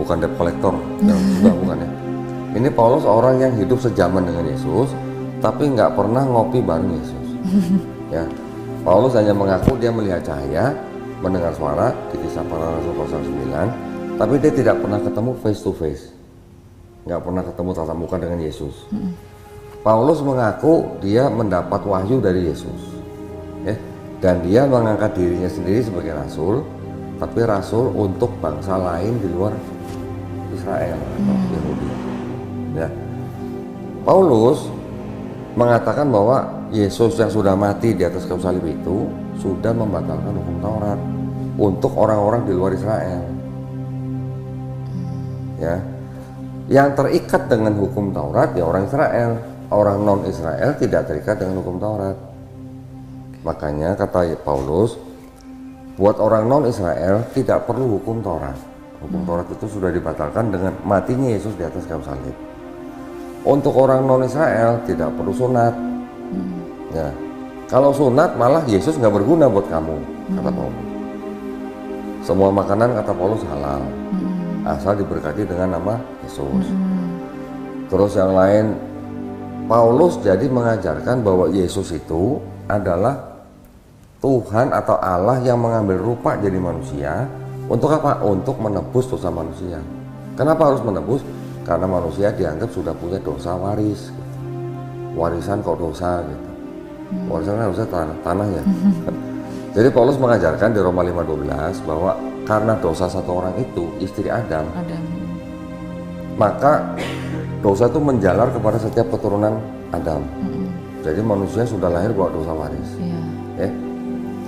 S2: Bukan debt collector, juga bukan ya. Ini Paulus orang yang hidup sejaman dengan Yesus, tapi nggak pernah ngopi bareng Yesus. Ya, Paulus hanya mengaku dia melihat cahaya, mendengar suara di Kisah Para Rasul pasal 9. Tapi dia tidak pernah ketemu face to face, nggak pernah ketemu tatap muka dengan Yesus. Paulus mengaku dia mendapat wahyu dari Yesus, dan dia mengangkat dirinya sendiri sebagai rasul, tapi rasul untuk bangsa lain di luar Israel atau Yahudi. Ya. Paulus mengatakan bahwa Yesus yang sudah mati di atas kayu salib itu sudah membatalkan hukum Taurat untuk orang-orang di luar Israel. Ya, yang terikat dengan hukum Taurat ya orang Israel, orang non Israel tidak terikat dengan hukum Taurat. Makanya kata Paulus, buat orang non Israel tidak perlu hukum Taurat. Hukum Taurat itu sudah dibatalkan dengan matinya Yesus di atas kayu salib. Untuk orang non Israel tidak perlu sunat. Ya, kalau sunat malah Yesus nggak berguna buat kamu, kata Paulus. Semua makanan kata Paulus halal. Asal diberkati dengan nama Yesus. Terus yang lain, Paulus jadi mengajarkan bahwa Yesus itu adalah Tuhan atau Allah yang mengambil rupa jadi manusia. Untuk apa? Untuk menebus dosa manusia. Kenapa harus menebus? Karena manusia dianggap sudah punya dosa waris. Warisan kok dosa gitu. Warisan kan harusnya tanah ya. Jadi Paulus mengajarkan di Roma 5:12 bahwa karena dosa satu orang itu, istri Adam, maka dosa itu menjalar kepada setiap keturunan Adam. Jadi manusia sudah lahir bawa dosa waris.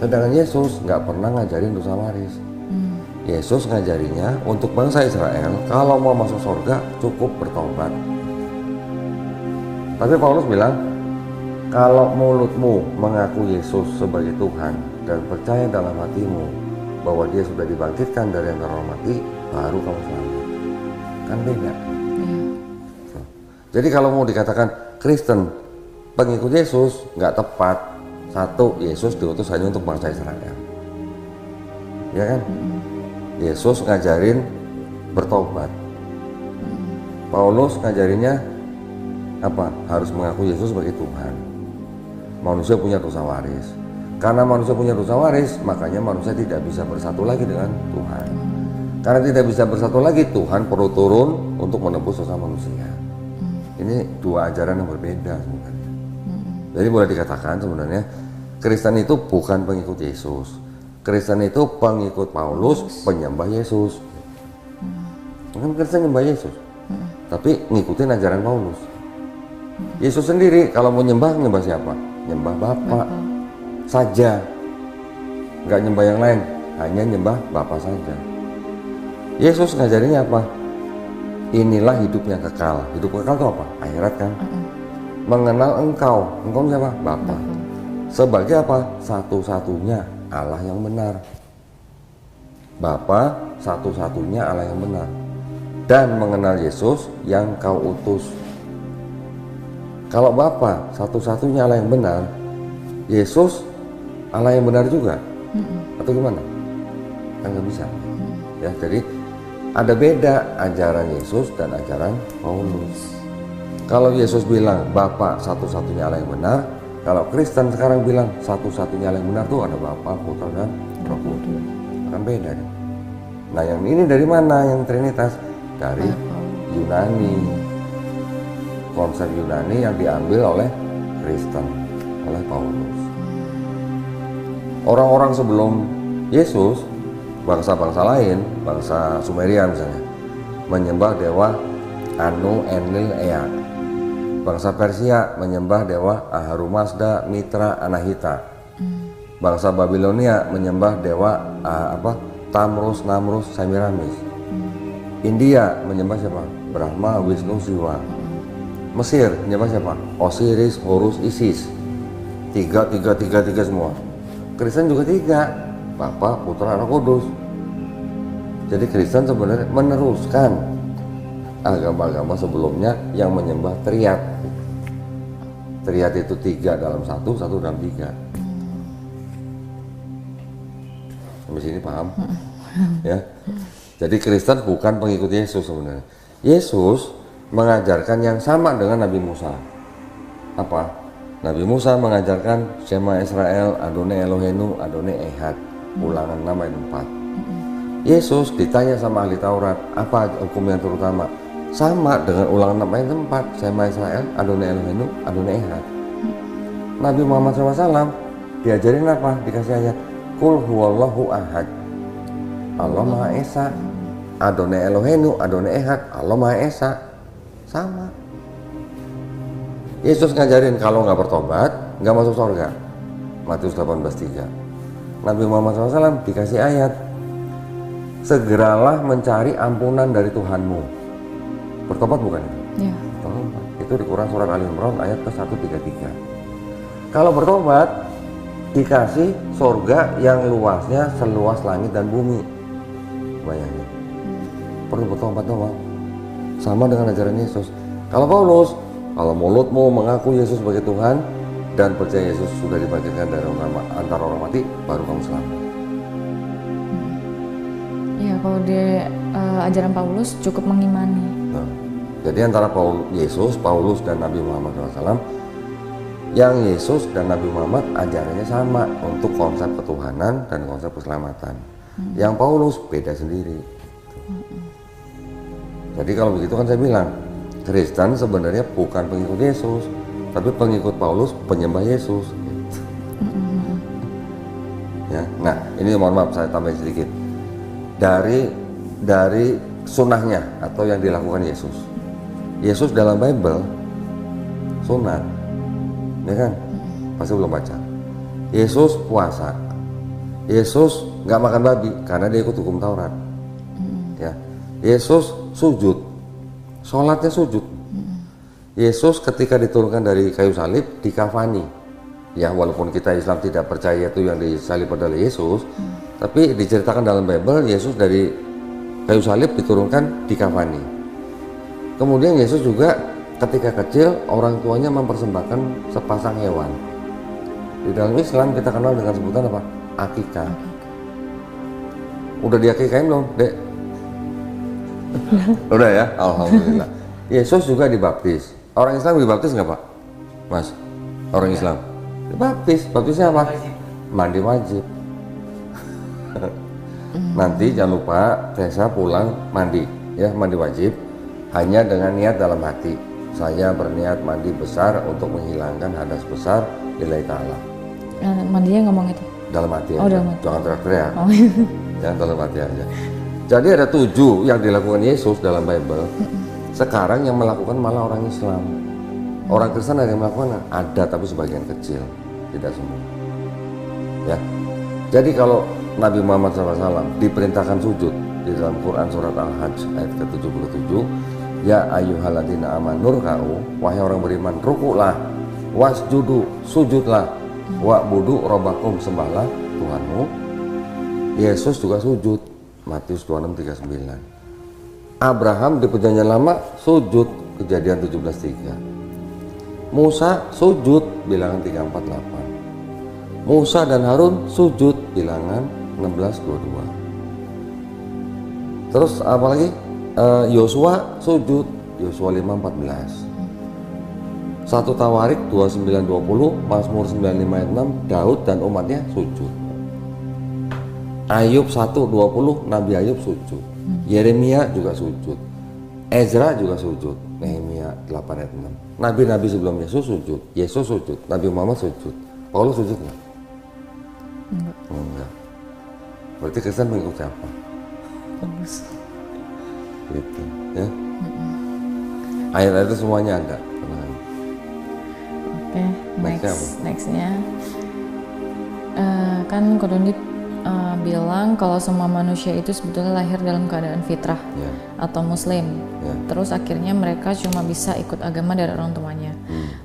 S2: Sedangkan Yesus nggak pernah ngajarin dosa waris. Yesus ngajarinya untuk bangsa Israel, kalau mau masuk surga cukup bertobat. Tapi Paulus bilang, kalau mulutmu mengaku Yesus sebagai Tuhan dan percaya dalam hatimu bahwa dia sudah dibangkitkan dari antara orang mati, baru kamu selamat. Kan beda. Jadi kalau mau dikatakan Kristen pengikut Yesus, nggak tepat. Satu, Yesus diutus hanya untuk bangsa Israel, ya kan? Yesus ngajarin bertobat. Paulus ngajarinnya apa? Harus mengaku Yesus sebagai Tuhan. Manusia punya dosa waris. Karena manusia punya dosa waris, makanya manusia tidak bisa bersatu lagi dengan Tuhan. Karena tidak bisa bersatu lagi, Tuhan perlu turun untuk menebus dosa manusia. Ini dua ajaran yang berbeda sebenarnya. Jadi boleh dikatakan sebenarnya Kristen itu bukan pengikut Yesus. Kristen itu pengikut Paulus, penyembah Yesus. Kan Kristen nyembah Yesus, tapi ngikutin ajaran Paulus. Yesus sendiri kalau mau nyembah siapa? Nyembah Bapa saja, nggak nyembah yang lain, hanya nyembah Bapa saja. Yesus ngajarinya apa? Inilah hidup yang kekal. Hidup kekal itu apa? Akhirat kan? Mengenal engkau siapa? Bapa. Sebagai apa? Satu-satunya Allah yang benar. Bapa satu-satunya Allah yang benar. Dan mengenal Yesus yang kau utus. Kalau Bapa satu-satunya Allah yang benar, Yesus Allah yang benar juga, atau gimana? Kan nggak bisa. Ya, jadi ada beda ajaran Yesus dan ajaran Paulus. Kalau Yesus bilang Bapa satu-satunya Allah yang benar, kalau Kristen sekarang bilang satu-satunya Allah yang benar tuh ada Bapa, Putra dan Roh Kudus. Kan beda. Nah yang ini dari mana yang Trinitas? Dari Yunani. Konsep Yunani yang diambil oleh Kristen, oleh Paulus. Orang-orang sebelum Yesus, bangsa-bangsa lain, bangsa Sumeria misalnya, menyembah dewa Anu, Enlil, Ea. Bangsa Persia menyembah dewa Ahura-Mazda, Mitra, Anahita. Bangsa Babilonia menyembah dewa Tamrus, Namrus, Semiramis. India menyembah siapa? Brahma, Wisnu, Siwa. Mesir menyembah siapa? Osiris, Horus, Isis. Tiga semua. Kristen juga tiga, Bapa, Putra, Roh Kudus. Jadi Kristen sebenarnya meneruskan agama-agama sebelumnya yang menyembah triad. Triad itu tiga dalam satu dalam tiga. Sampai sini paham? Ya. Jadi Kristen bukan pengikut Yesus sebenarnya. Yesus mengajarkan yang sama dengan Nabi Musa. Apa? Nabi Musa mengajarkan Shema Israel, Adonai Eloheinu, Adonai Ehad. Ulangan 6 ayat 4. Yesus ditanya sama ahli Taurat, apa hukum yang terutama? Sama dengan ulangan 6 ayat 4, Shema Israel, Adonai Eloheinu, Adonai Ehad. Nabi Muhammad SAW diajarin apa? Dikasih ayat, Qul huwallahu ahad, Allah Maha Esa. Adonai Eloheinu, Adonai Ehad, Allah Maha Esa. Sama. Yesus ngajarin kalau nggak bertobat nggak masuk surga. Matius 18:3. Nabi Muhammad SAW dikasih ayat, segeralah mencari ampunan dari Tuhanmu. Bertobat bukan itu?
S1: Ya.
S2: Itu di Quran surat Al Imran ayat ke-133. Kalau bertobat dikasih surga yang luasnya seluas langit dan bumi. Bayangin. Perlu bertobat doang. Sama dengan ajaran Yesus. Kalau Paulus, kalau mulutmu mengaku Yesus sebagai Tuhan dan percaya Yesus sudah dibangkitkan dari antara orang mati, baru kamu selamat.
S1: Ya, kalau di ajaran Paulus cukup mengimani.
S2: Nah, jadi antara Yesus, Paulus dan Nabi Muhammad SAW, yang Yesus dan Nabi Muhammad ajarannya sama untuk konsep ketuhanan dan konsep keselamatan. Yang Paulus beda sendiri. Jadi kalau begitu kan saya bilang, Kristen sebenarnya bukan pengikut Yesus, tapi pengikut Paulus, penyembah Yesus. Ya, nah ini mohon maaf saya tambahin sedikit dari sunnahnya atau yang dilakukan Yesus. Yesus dalam Bible sunat, ya kan? Pasti belum baca. Yesus puasa. Yesus nggak makan babi karena dia ikut hukum Taurat. Ya, Yesus sujud. Sholatnya sujud. Yesus ketika diturunkan dari kayu salib dikafani. Ya walaupun kita Islam tidak percaya itu yang disalib adalah Yesus, tapi diceritakan dalam Bible Yesus dari kayu salib diturunkan dikafani. Kemudian Yesus juga ketika kecil orang tuanya mempersembahkan sepasang hewan. Di dalam Islam kita kenal dengan sebutan apa? Akikah. Udah diakikahin belum, Dek? Udah ya, alhamdulillah. Yesus juga dibaptis. Orang Islam dibaptis nggak Pak? Mas, orang Islam dibaptis. Baptisnya apa? Mandi wajib. Nanti jangan lupa Tessa pulang mandi, ya mandi wajib. Hanya dengan niat dalam hati. Saya berniat mandi besar untuk menghilangkan hadas besar lillahi ta'ala.
S1: Mandinya ngomong itu?
S2: Dalam hati
S1: aja,
S2: dalam hati. Jangan teriak-teriak.
S1: Oh.
S2: Jangan dalam hati aja. Jadi ada 7 yang dilakukan Yesus dalam Bible. Sekarang yang melakukan malah orang Islam. Orang Kristen ada yang melakukan, ada tapi sebagian kecil, tidak semua. Ya. Jadi kalau Nabi Muhammad SAW diperintahkan sujud di dalam Quran surat Al-Hajj ayat ke-77, ya ayyuhalladzina amanu ruk'u, wahai orang beriman, rukuklah, wasjudu, sujudlah, wa'budu rabbakum, sembahlah Tuhanmu. Yesus juga sujud. Matius 26:39. Abraham di perjanjian lama sujud, Kejadian 17:3. Musa sujud, Bilangan 3:48. Musa dan Harun sujud, Bilangan 16:22. Terus apalagi? Yosua sujud, Yosua 5:14. 1 Tawarik 29:20, Mazmur 95:6, Daud dan umatnya sujud. Ayub 1:20 Nabi Ayub sujud. Yeremia juga sujud. Ezra juga sujud. Nehemia 8 ayat 6. Nabi-nabi sebelum Yesus sujud. Yesus sujud. Nabi Muhammad sujud. Paulus sujud nggak?
S1: Enggak.
S2: Enggak. Berarti Kristen mengikut siapa?
S1: Paulus.
S2: Gitu, ya. Ayat-ayat itu semuanya ada.
S1: Oke, nextnya kan Kodonit bilang kalau semua manusia itu sebetulnya lahir dalam keadaan fitrah atau muslim. Terus akhirnya mereka cuma bisa ikut agama dari orang tuanya.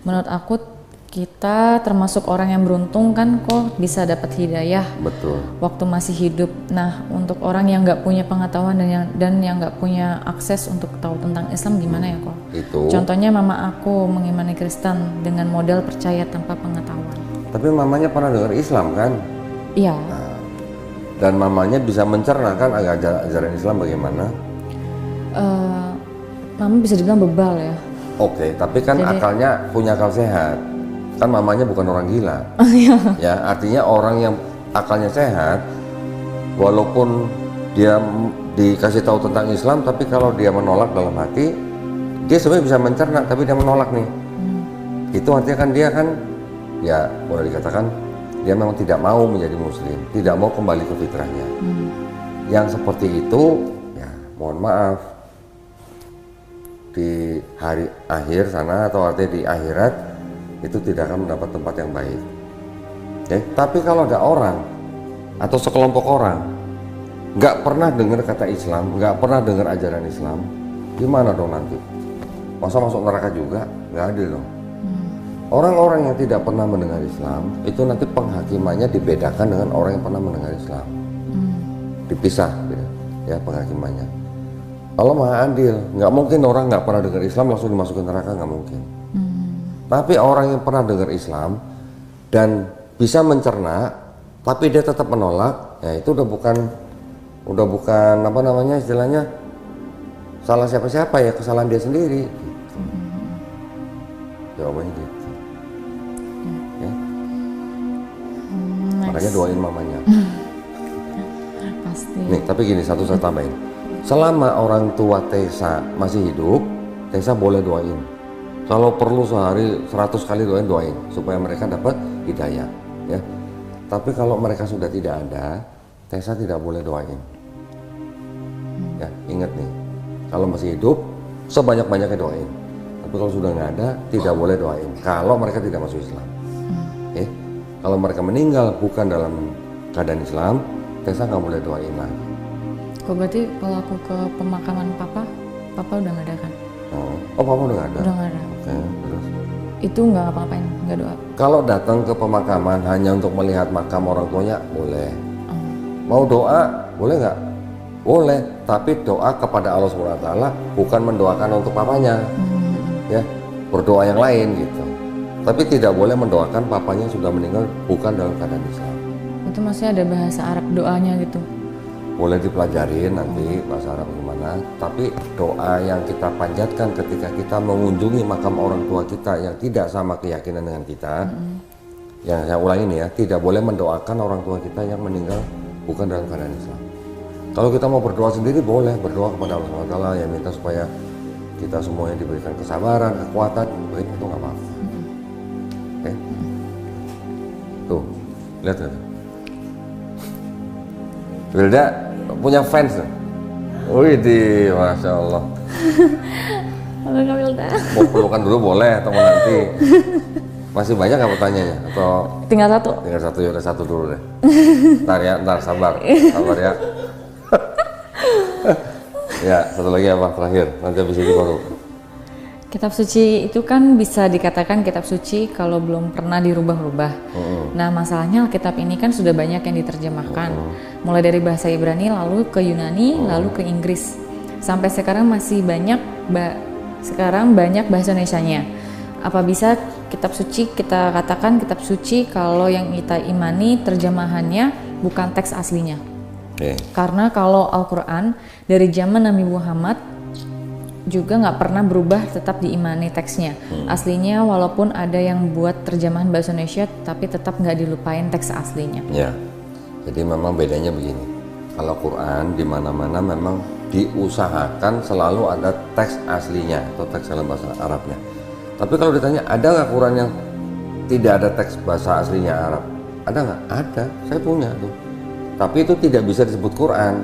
S1: Menurut aku kita termasuk orang yang beruntung kan kok bisa dapat hidayah.
S2: Betul.
S1: Waktu masih hidup. Nah, untuk orang yang nggak punya pengetahuan dan yang nggak punya akses untuk tahu tentang Islam gimana ya kok?
S2: Itu.
S1: Contohnya mama aku mengimani Kristen dengan modal percaya tanpa pengetahuan.
S2: Tapi mamanya pernah dengar Islam kan?
S1: Iya.
S2: Nah, dan mamanya bisa mencerna kan ajaran Islam bagaimana?
S1: Mama bisa dibilang bebal ya.
S2: Oke, tapi kan
S1: Jadi,
S2: akalnya punya akal sehat. Kan mamanya bukan orang gila. Ya, artinya orang yang akalnya sehat, walaupun dia dikasih tahu tentang Islam, tapi kalau dia menolak dalam hati, dia sebenarnya bisa mencerna, tapi dia menolak nih. Itu artinya kan dia kan, ya boleh dikatakan dia memang tidak mau menjadi muslim, tidak mau kembali ke fitrahnya. Yang seperti itu, ya mohon maaf, di hari akhir sana atau artinya di akhirat itu tidak akan mendapat tempat yang baik. Okay? Tapi kalau ada orang atau sekelompok orang nggak pernah dengar kata Islam, nggak pernah dengar ajaran Islam, gimana dong nanti? Masa masuk neraka juga? Nggak adil dong. Orang-orang yang tidak pernah mendengar Islam itu nanti penghakimannya dibedakan dengan orang yang pernah mendengar Islam. Dipisah, gitu, ya penghakimannya. Allah Maha Adil, nggak mungkin orang nggak pernah dengar Islam langsung dimasukin neraka, nggak mungkin. Tapi orang yang pernah dengar Islam dan bisa mencerna, tapi dia tetap menolak, ya itu udah bukan apa namanya istilahnya salah siapa-siapa ya, kesalahan dia sendiri. Gitu. Jawabannya gitu. Ya. Makanya doain mamanya.
S1: Pasti.
S2: Nih, tapi gini satu saya tambahin. Selama orang tua Tessa masih hidup, Tessa boleh doain. Kalau perlu sehari 100 kali doain supaya mereka dapat hidayah, ya. Tapi kalau mereka sudah tidak ada, Tessa tidak boleh doain. Ya, ingat nih. Kalau masih hidup, sebanyak-banyaknya doain. Tapi kalau sudah nggak ada, tidak boleh doain. Kalau mereka tidak masuk Islam. Oke. Kalau mereka meninggal bukan dalam keadaan Islam, Tessa nggak boleh doain lagi.
S1: Kok berarti kalau aku ke pemakaman papa udah nggak ada kan?
S2: Oh, papa udah nggak ada?
S1: Udah nggak ada.
S2: Oke, terus?
S1: Itu nggak apa-apain, nggak doa?
S2: Kalau datang ke pemakaman hanya untuk melihat makam orang tuanya, boleh. Mau doa, boleh nggak? Boleh, tapi doa kepada Allah SWT, bukan mendoakan untuk papanya. Ya, berdoa yang lain gitu. Tapi tidak boleh mendoakan papanya sudah meninggal bukan dalam keadaan Islam.
S1: Itu masih ada bahasa Arab doanya gitu?
S2: Boleh dipelajarin nanti bahasa Arab gimana, tapi doa yang kita panjatkan ketika kita mengunjungi makam orang tua kita yang tidak sama keyakinan dengan kita, yang saya ulangi ini ya, tidak boleh mendoakan orang tua kita yang meninggal bukan dalam keadaan Islam. Kalau kita mau berdoa sendiri boleh berdoa kepada Allah SWT yang minta supaya kita semuanya diberikan kesabaran, kekuatan, itu nggak apa-apa. Oke? Tuh, lihat kan? Wilda punya fans tuh. Wih, masya Allah.
S1: Halo Kak Wilda.
S2: Mau pelukan dulu boleh atau mau nanti? Masih banyak nggak pertanyaannya? Atau
S1: tinggal satu?
S2: Tinggal satu, ya udah satu dulu deh. Ntar sabar ya. Ya, satu lagi apa terakhir? Nanti habis itu baru.
S1: Kitab suci itu kan bisa dikatakan kitab suci kalau belum pernah dirubah-rubah. Nah, masalahnya kitab ini kan sudah banyak yang diterjemahkan. Mulai dari bahasa Ibrani, lalu ke Yunani, lalu ke Inggris. Sampai sekarang masih banyak bahasa Indonesianya. Apa bisa kitab suci kita katakan kitab suci kalau yang kita imani terjemahannya bukan teks aslinya? Karena kalau Al-Quran dari zaman Nabi Muhammad juga nggak pernah berubah, tetap diimani teksnya aslinya, walaupun ada yang buat terjemahan bahasa Indonesia tapi tetap nggak dilupain teks aslinya.
S2: Ya, jadi memang bedanya begini. Kalau Quran di mana-mana memang diusahakan selalu ada teks aslinya atau teks dalam bahasa Arabnya. Tapi kalau ditanya ada nggak Quran yang tidak ada teks bahasa aslinya Arab? Ada nggak? Ada, saya punya tuh. Tapi itu tidak bisa disebut Quran,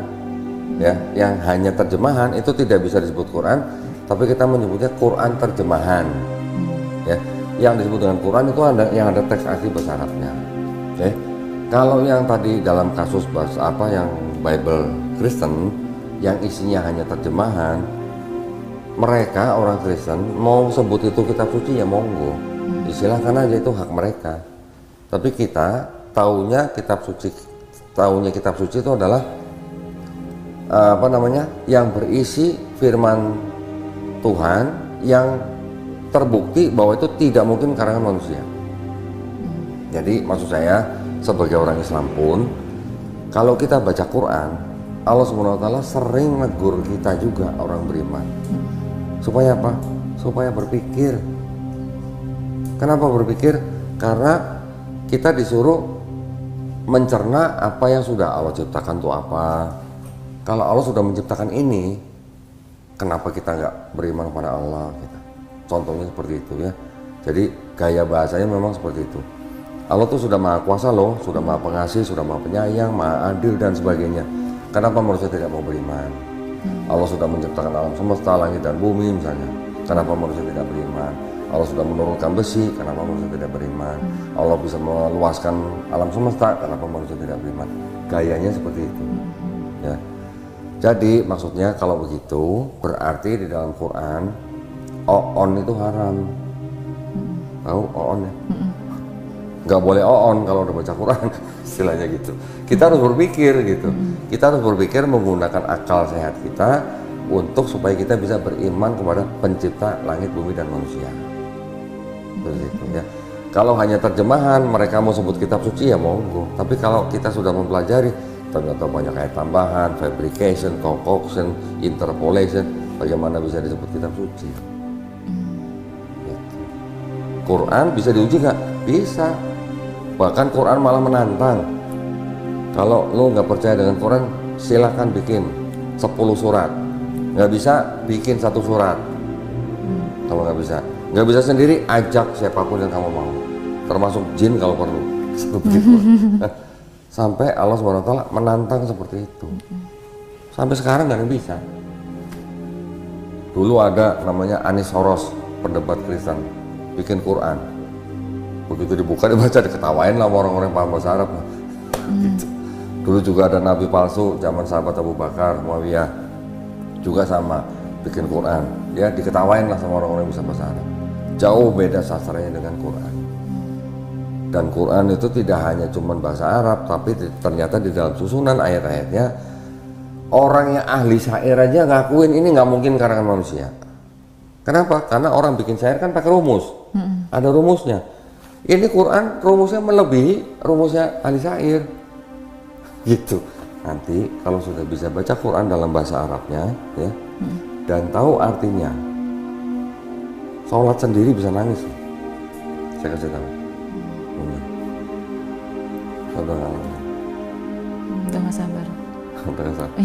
S2: ya. Yang hanya terjemahan itu tidak bisa disebut Quran, tapi kita menyebutnya Quran terjemahan, ya. Yang disebut dengan Quran itu ada yang ada teks asli bahasa Arabnya. Oke. Kalau yang tadi dalam kasus bahasa apa yang Bible Kristen yang isinya hanya terjemahan, mereka orang Kristen mau sebut itu kitab suci ya monggo, silahkan aja, itu hak mereka. Tapi kita taunya kitab suci itu adalah apa namanya, yang berisi firman Tuhan yang terbukti bahwa itu tidak mungkin karangan manusia. Jadi maksud saya sebagai orang Islam pun kalau kita baca Quran, Allah SWT sering negur kita juga orang beriman. Supaya apa? Supaya berpikir. Kenapa berpikir? Karena kita disuruh mencerna apa yang sudah Allah ciptakan itu apa. Kalau Allah sudah menciptakan ini, kenapa kita nggak beriman kepada Allah? Gitu. Contohnya seperti itu ya. Jadi gaya bahasanya memang seperti itu. Allah tuh sudah maha kuasa loh, sudah maha pengasih, sudah maha penyayang, maha adil dan sebagainya. Kenapa manusia tidak mau beriman? Allah sudah menciptakan alam semesta, langit dan bumi misalnya. Kenapa manusia tidak beriman? Allah sudah menurunkan besi, kenapa manusia tidak beriman? Allah bisa meluaskan alam semesta, kenapa manusia tidak beriman? Gayanya seperti itu. Ya. Jadi maksudnya kalau begitu berarti di dalam Quran oon itu haram. Tahu oon ya? Nggak boleh oon kalau udah baca Quran, istilahnya gitu. Kita harus berpikir gitu. Kita harus berpikir menggunakan akal sehat kita untuk supaya kita bisa beriman kepada pencipta langit, bumi dan manusia. Begitu ya. Kalau hanya terjemahan, mereka mau sebut kitab suci ya monggo. Tapi kalau kita sudah mempelajari, ternyata banyak ayat tambahan, fabrication, concoction, interpolation, bagaimana bisa disebut kitab suci? Gitu. Quran bisa diuji nggak? Bisa. Bahkan Quran malah menantang. Kalau lu nggak percaya dengan Quran, silahkan bikin 10 surat. Nggak bisa, bikin 1 surat. Kalau nggak bisa sendiri, ajak siapapun yang kamu mau, termasuk jin kalau perlu. Seperti itu. Sampai Allah SWT menantang seperti itu. Sampai sekarang nggak ada yang bisa. Dulu ada namanya Anis Horos, pendebat Kristen, bikin Quran. Begitu dibuka, dibaca, diketawain lah orang-orang yang paham bahasa Arab. Gitu. Dulu juga ada nabi palsu zaman sahabat Abu Bakar, Muawiyah, juga sama, bikin Quran. Ya diketawain lah sama orang-orang yang bisa bahasa Arab. Jauh beda sastranya dengan Quran. Dan Quran itu tidak hanya cuma bahasa Arab, tapi ternyata di dalam susunan ayat-ayatnya orang yang ahli syair aja ngakuin ini nggak mungkin karangan manusia. Kenapa? Karena orang bikin syair kan pakai rumus, ada rumusnya. Ini Quran rumusnya melebihi rumusnya ahli syair, gitu. Nanti kalau sudah bisa baca Quran dalam bahasa Arabnya, ya, dan tahu artinya, sholat sendiri bisa nangis. Saya kasih tahu. Udah
S1: nggak sabar.
S2: Udah nggak sabar.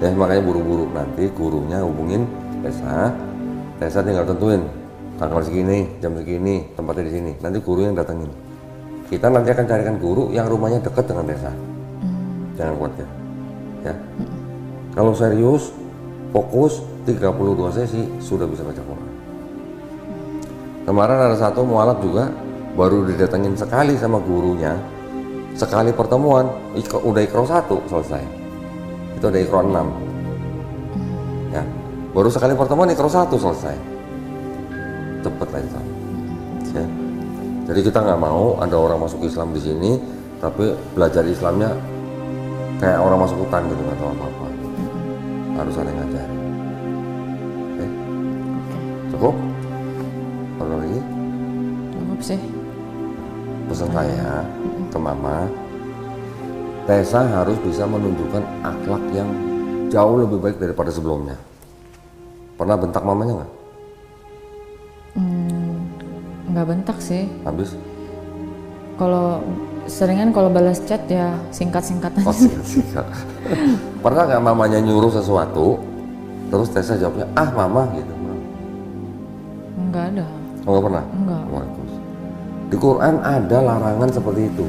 S2: Ya makanya buru-buru, nanti gurunya hubungin Tessa tinggal tentuin tanggal segini, jam segini, tempatnya di sini. Nanti guru yang datengin. Kita nanti akan carikan guru yang rumahnya dekat dengan Tessa. Jangan khawatir. Ya. Kalau serius, fokus 32 sesi sudah bisa baca Quran. Kemarin ada satu mualaf juga baru didatengin sekali sama gurunya. Sekali pertemuan, udah Iqra 1 selesai. Itu ada Iqra 6. Ya. Baru sekali pertemuan Iqra 1 selesai. Cepet aja. Ya. Jadi kita nggak mau ada orang masuk Islam di sini, tapi belajar Islamnya kayak orang masuk hutan gitu, nggak tahu apa-apa. Harus ada yang ngajarin. Oke? Cukup? Apa lagi?
S1: Cukup sih.
S2: Pesan saya ke mama, Tessa harus bisa menunjukkan akhlak yang jauh lebih baik daripada sebelumnya. Pernah bentak mamanya nggak?
S1: Nggak bentak sih.
S2: Habis?
S1: Kalau seringan kalau balas chat ya singkat-singkat
S2: Oh,
S1: aja.
S2: singkat. Pernah nggak mamanya nyuruh sesuatu, terus Tessa jawabnya, ah mama gitu?
S1: Enggak ada.
S2: Oh, nggak pernah?
S1: Enggak.
S2: Bagus. Di Quran ada larangan seperti itu.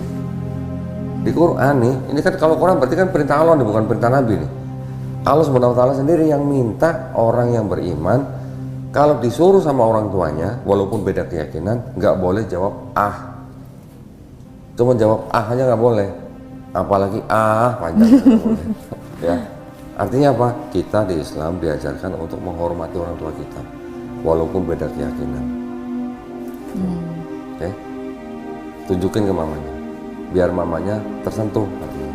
S2: Di Quran nih, ini kan kalau Quran berarti kan perintah Allah nih, bukan perintah Nabi nih. Allah Subhanahu wa Ta'ala sendiri yang minta orang yang beriman kalau disuruh sama orang tuanya, walaupun beda keyakinan, nggak boleh jawab ah. Cuma jawab ah aja nggak boleh. Apalagi ah panjang nggak boleh. Ya, artinya apa? Kita di Islam diajarkan untuk menghormati orang tua kita, walaupun beda keyakinan. Oke, tunjukin ke mamanya, biar mamanya tersentuh. Artinya,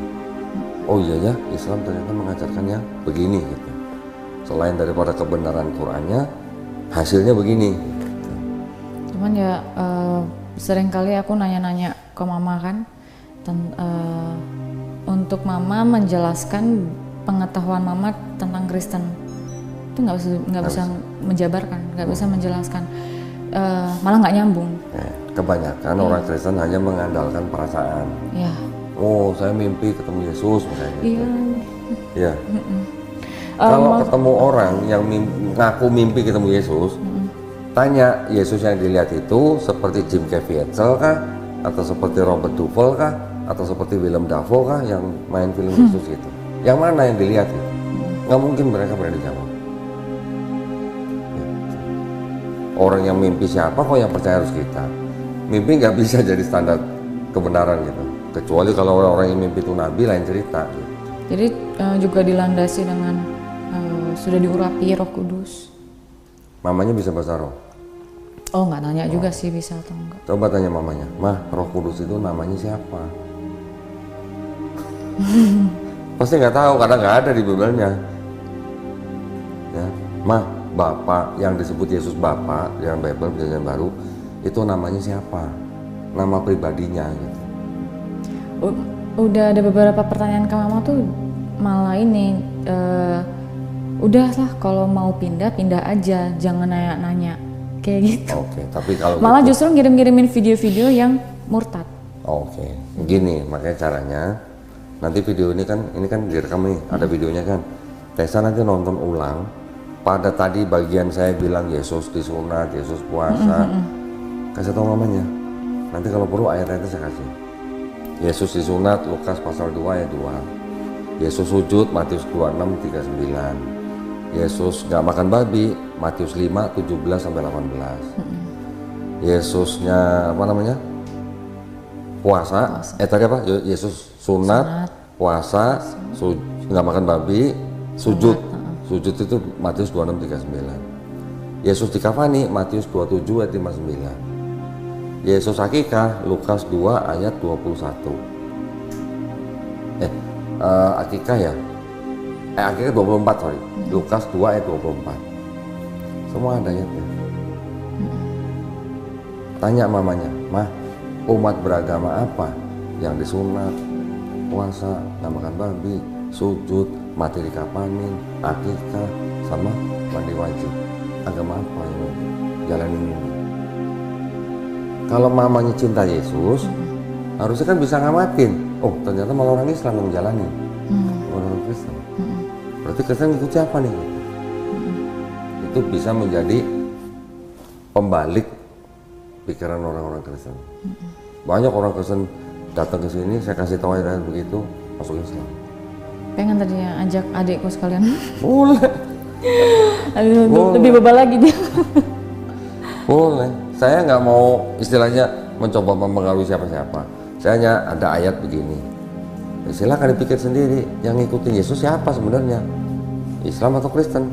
S2: oh iya ya, Islam ternyata mengajarkannya begini gitu. Selain daripada kebenaran Qurannya, hasilnya begini.
S1: Cuman ya seringkali aku nanya-nanya ke mama kan, untuk mama menjelaskan pengetahuan mama tentang Kristen itu nggak bisa menjabarkan, nggak bisa menjelaskan, malah nggak nyambung.
S2: Kebanyakan orang Kristen hanya mengandalkan perasaan.
S1: Ya.
S2: Oh, saya mimpi ketemu Yesus misalnya.
S1: Iya.
S2: Ya. Kalau ketemu orang yang ngaku mimpi ketemu Yesus, tanya Yesus yang dilihat itu seperti Jim Caviezel kah, atau seperti Robert Duvall kah, atau seperti Willem Dafoe kah yang main film Yesus itu? Yang mana yang dilihat itu? Nggak mungkin mereka berani jawab. Orang yang mimpi siapa kok yang percaya harus kita? Mimpi nggak bisa jadi standar kebenaran gitu. Kecuali kalau orang yang mimpi itu nabi, lain cerita. Gitu.
S1: Jadi juga dilandasi dengan sudah diurapi Roh Kudus.
S2: Mamanya bisa bahasa roh?
S1: Oh, nggak nanya juga sih bisa atau enggak.
S2: Coba tanya mamanya, Mah, Roh Kudus itu namanya siapa? Pasti nggak tahu karena nggak ada di Bibelnya. Ya, Mah, Bapa yang disebut Yesus Bapa yang Bible Perjanjian Baru itu namanya siapa? Nama pribadinya gitu.
S1: Udah ada beberapa pertanyaan ke mama tuh malah ini udahlah kalau mau pindah aja, jangan nanya-nanya kayak gitu.
S2: Oke, tapi kalau
S1: malah
S2: gitu,
S1: justru ngirim-ngirimin video-video yang murtad.
S2: oke, gini makanya caranya nanti video ini kan direkam nih, ada videonya kan. Tessa nanti nonton ulang pada tadi bagian saya bilang Yesus disunat, Yesus puasa, kasih tahu mamanya. Nanti kalau perlu ayat-ayatnya saya kasih. Yesus disunat Lukas pasal 2 ayat 2. Yesus sujud Matius 26 39. Yesus nggak makan babi Matius 5 17 sampai 18. Yesusnya apa namanya? Puasa. Tadi apa? Yesus sunat, puasa, nggak makan babi, sujud. Sujud itu Matius 26 39. Yesus dikafani Matius 27 ayat 59. Yesus akikah Lukas 2 ayat 21. Akikah ya? Akikah 24 sorry. Lukas 2 ayat 24. Semua ada ayatnya. Tanya mamanya, Mah, umat beragama apa yang disunat, puasa, nggak makan babi, sujud, mati dikapanin, akikah, sama mandi wajib? Agama apa yang jalanin ini? Kalau mamanya cinta Yesus, harusnya kan bisa ngamatin. Oh, ternyata malah orang Islam yang menjalani, orang Kristen. Berarti Kristen ikut siapa nih? Itu bisa menjadi pembalik pikiran orang-orang Kristen. Banyak orang Kristen datang ke sini, saya kasih tahu ayat begitu, masuk Islam.
S1: Pengen tadinya ajak adikku sekalian.
S2: Boleh.
S1: Lebih bebal lagi dia.
S2: Boleh. Saya nggak mau istilahnya mencoba mempengaruhi siapa-siapa. Saya hanya ada ayat begini. Ya, silakan dipikir sendiri. Yang ngikutin Yesus siapa sebenarnya? Islam atau Kristen?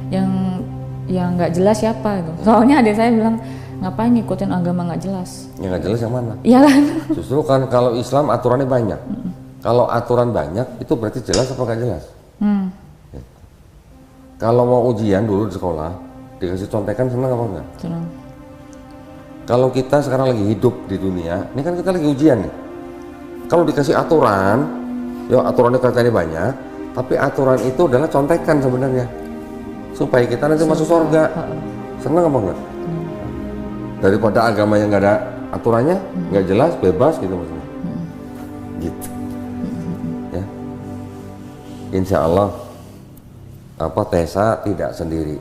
S1: Yang nggak jelas siapa itu. Soalnya adik saya bilang ngapain ngikutin agama nggak jelas.
S2: Yang nggak jelas yang mana?
S1: Iya kan?
S2: Justru kan kalau Islam aturannya banyak. Kalau aturan banyak itu berarti jelas apa nggak jelas? Ya. Kalau mau ujian dulu di sekolah dikasih contekan senang apa enggak?
S1: Senang.
S2: Kalau kita sekarang lagi hidup di dunia, ini kan kita lagi ujian nih. Kalau dikasih aturan, ya aturannya katanya banyak, tapi aturan itu adalah contekan sebenarnya, supaya kita nanti masuk surga. Senang apa enggak? Daripada agama yang nggak ada aturannya nggak jelas, bebas gitu maksudnya. Gitu. Ya. Insya Allah Tessa tidak sendiri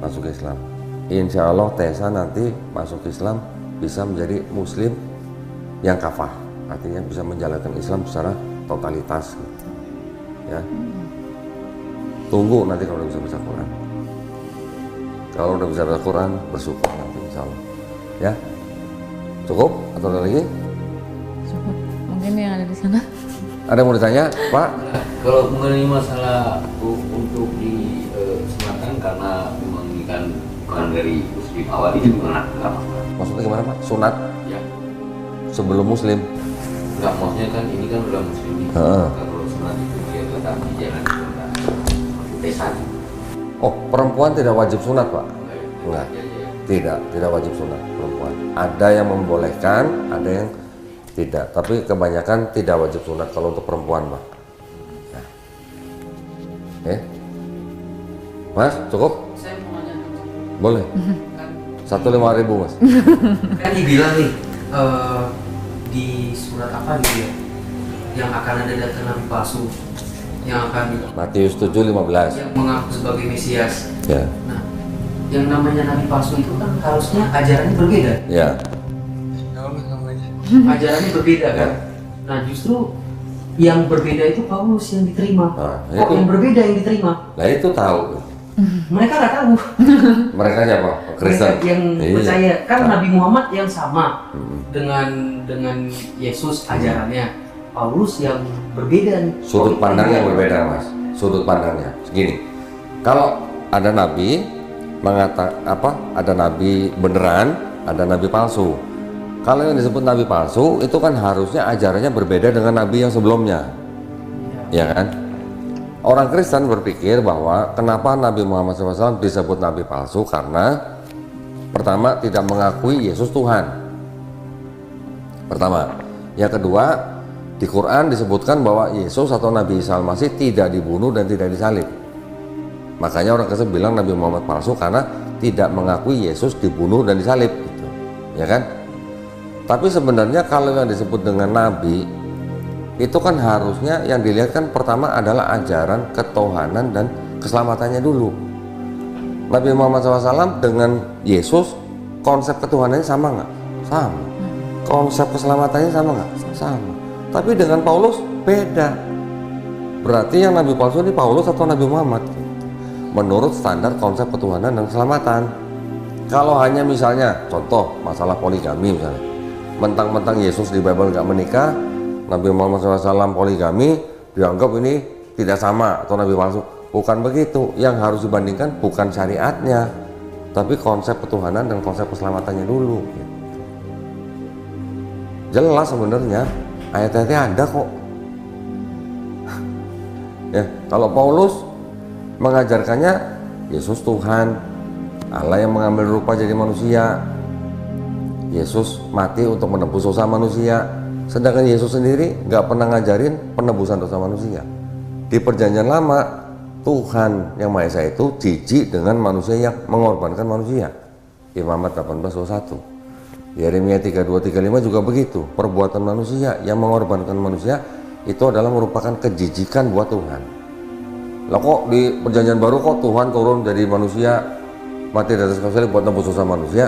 S2: masuk Islam. Insya Allah Tessa nanti masuk Islam bisa menjadi muslim yang kafah, artinya bisa menjalankan Islam secara totalitas gitu. Ya. Tunggu nanti kalau udah bisa baca Quran. Kalau udah bisa baca Quran, bersyukur nanti insya Allah. Ya, cukup atau ada lagi?
S1: Cukup. Mungkin yang ada di sana.
S2: Ada yang mau ditanya, Pak?
S3: Kalau mengenai masalah untuk disunatkan karena memang ini kan bukan dari muslim awal itu gimana?
S2: Maksudnya gimana, Pak? Sunat
S3: Ya,
S2: sebelum muslim?
S3: enggak, maksudnya kan ini kan udah muslim nih.
S2: Heeh.
S3: Kalau sunat itu dia tetap jangan sunat seperti pesan.
S2: Oh, perempuan tidak wajib sunat, Pak? Enggak.
S3: Ya.
S2: Tidak wajib sunat perempuan. Ada yang membolehkan, ada yang tidak. Tapi kebanyakan tidak wajib sunat kalau untuk perempuan, Pak. Ya. Oke. Mas, cukup?
S4: Saya mau nanya
S2: Boleh.
S4: kan,
S2: 1.500.000, Mas.
S4: kan dibilang nih di surat apa gitu ya, yang akan ada datang nabi palsu yang akan
S2: Matius 7:15.
S4: yang mengaku sebagai Mesias.
S2: Ya.
S4: Nah, yang namanya nabi palsu itu kan harusnya ajarannya berbeda.
S2: Ya.
S4: Ajarannya berbeda kan. Nah, justru yang berbeda itu Paulus yang diterima.
S2: Nah,
S4: Kok
S2: itu.
S4: yang berbeda yang diterima?
S2: Nah, itu tahu.
S4: Mereka nggak tahu.
S2: Mereka siapa? Kristen.
S4: Mereka yang
S2: Iya.
S4: percaya kan
S2: Nah.
S4: Nabi Muhammad yang sama dengan Yesus ajarannya. Paulus yang berbeda nih.
S2: Sudut pandang yang berbeda, Mas. Sudut pandangnya segini. Kalau ada nabi ada nabi beneran, ada nabi palsu. Kalau yang disebut nabi palsu itu kan harusnya ajarannya berbeda dengan nabi yang sebelumnya. Ya kan? Orang Kristen berpikir bahwa kenapa Nabi Muhammad SAW disebut nabi palsu, karena pertama tidak mengakui Yesus Tuhan. Pertama. Yang kedua, di Quran disebutkan bahwa Yesus atau Nabi Isa Al-Masih tidak dibunuh dan tidak disalib. Makanya orang Kristen bilang Nabi Muhammad palsu karena tidak mengakui Yesus dibunuh dan disalib gitu. Ya kan? Tapi sebenarnya kalau yang disebut dengan nabi itu kan harusnya yang dilihat kan pertama adalah ajaran ketuhanan dan keselamatannya dulu. Nabi Muhammad SAW dengan Yesus konsep ketuhanannya sama nggak? Sama. Konsep keselamatannya sama nggak? Sama. Tapi dengan Paulus beda. Berarti yang nabi palsu ini Paulus atau Nabi Muhammad? Menurut standar konsep ketuhanan dan keselamatan. Kalau hanya misalnya contoh masalah poligami misalnya, mentang-mentang Yesus di Bible nggak menikah, Nabi Muhammad SAW poligami, dianggap ini tidak sama atau nabi palsu. Bukan begitu. Yang harus dibandingkan bukan syariatnya, tapi konsep ketuhanan dan konsep keselamatannya dulu. Jelas sebenarnya ayat-ayatnya ada kok. Ya, kalau Paulus mengajarkannya Yesus Tuhan, Allah yang mengambil rupa jadi manusia, Yesus mati untuk menebus dosa manusia. Sedangkan Yesus sendiri nggak pernah ngajarin penebusan dosa manusia. Di Perjanjian Lama, Tuhan yang Maha Esa itu jijik dengan manusia yang mengorbankan manusia. Imamat 18:21. Yeremia 32:35 juga begitu. Perbuatan manusia yang mengorbankan manusia itu adalah merupakan kejijikan buat Tuhan. Lah kok di Perjanjian Baru kok Tuhan turun jadi manusia, mati di atas kayu salib buat nebus dosa manusia?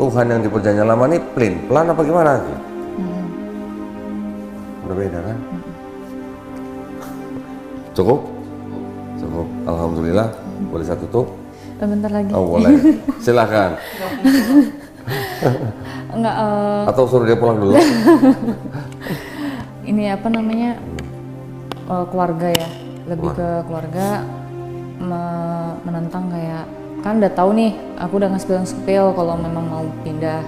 S2: Tuhan yang di Perjanjian Lama ini plan apa gimana? Berbeda kan? Cukup? Cukup. Alhamdulillah. Boleh saya tutup?
S1: Bentar lagi.
S2: Oh boleh. Silakan.
S1: Enggak,
S2: Atau suruh dia pulang dulu.
S1: ini apa namanya, keluarga ya, lebih ke keluarga, menentang kayak, kan udah tahu nih, aku udah nge-spill kalau memang mau pindah,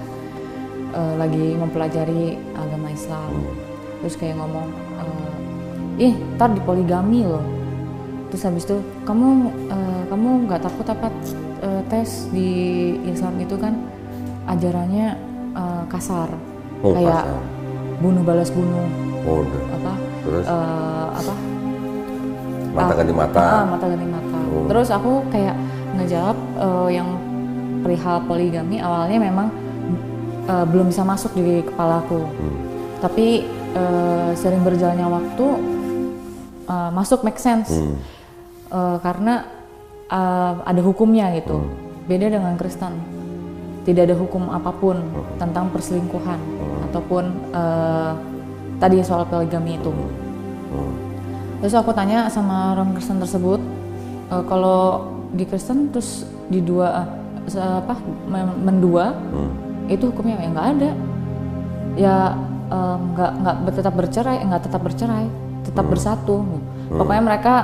S1: lagi mempelajari agama Islam, terus kayak ngomong, ntar dipoligami loh, terus habis itu kamu nggak takut apa tes di Islam itu kan ajarannya kasar, kayak
S2: kasar.
S1: bunuh balas bunuh,
S2: Udah.
S1: apa
S2: Terus
S1: apa
S2: mata ganti mata.
S1: mata ganti mata. Terus aku kayak ngejawab yang perihal poligami, awalnya memang belum bisa masuk di kepalaku. Tapi sering berjalannya waktu masuk, make sense. Karena ada hukumnya gitu. Beda dengan Kristen, tidak ada hukum apapun tentang perselingkuhan ataupun tadi soal poligami itu. Terus aku tanya sama orang Kristen tersebut, kalau di Kristen terus di mendua, itu hukumnya ya nggak ada, ya nggak tetap bercerai, tetap bersatu. Pokoknya mereka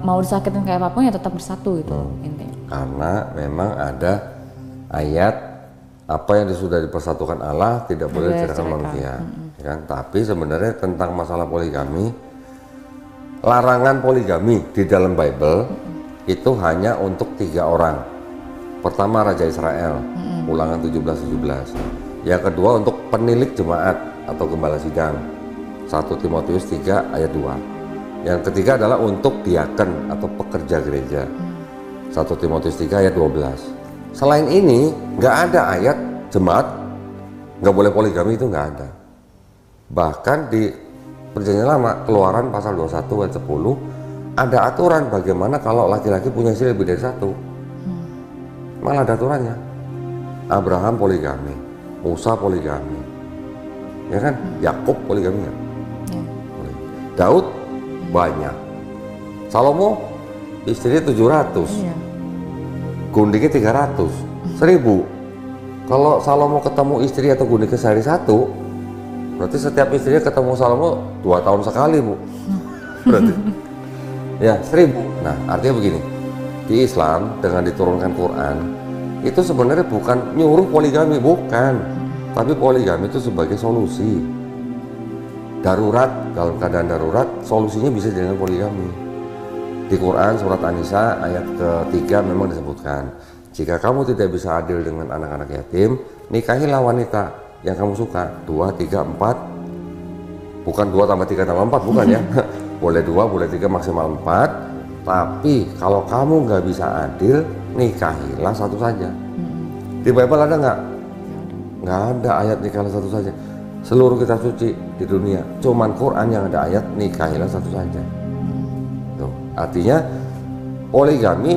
S1: mau disakitin kayak apapun ya tetap bersatu gitu intinya.
S2: Karena memang ada ayat apa yang sudah dipersatukan Allah tidak boleh diceraikan manusia, kan? Tapi sebenarnya tentang masalah poligami, larangan poligami di dalam Bible itu hanya untuk 3 orang. Pertama Raja Israel, Ulangan 17:17. Yang kedua untuk penilik jemaat atau gembala sidang, 1 Timotius 3 ayat 2. Yang ketiga adalah untuk diaken atau pekerja gereja, 1 Timotius 3 ayat 12. Selain ini nggak ada ayat jemaat nggak boleh poligami, itu nggak ada. Bahkan di Perjanjian Lama, Keluaran pasal 21 ayat 10 ada aturan bagaimana kalau laki-laki punya istri lebih dari 1. Malah ada aturannya. Abraham poligami, Musa poligami, ya kan? Yakub poligami kan? Daud banyak, Salomo istrinya 700, gundiknya 300, 1000. Kalau Salomo ketemu istri atau gundiknya sehari 1, berarti setiap istrinya ketemu Salomo 2 tahun sekali, Bu. Berarti ya 1000. Nah, artinya begini, di Islam dengan diturunkan Quran itu sebenarnya bukan nyuruh poligami, bukan, tapi poligami itu sebagai solusi darurat. Dalam keadaan darurat solusinya bisa dengan poligami. Di Quran surat An-Nisa ayat ke-3 memang disebutkan, jika kamu tidak bisa adil dengan anak-anak yatim, nikahilah wanita yang kamu suka, 2, 3, 4, bukan 2 tambah 3 tambah 4, bukan ya. Boleh 2, boleh 3, maksimal 4. Tapi kalau kamu nggak bisa adil, nikahilah 1 saja. Di Bible ada nggak? Nggak ada ayat nikahilah 1 saja. Seluruh kitab suci di dunia, cuman Quran yang ada ayat nikahilah 1 saja. Tuh. Artinya poligami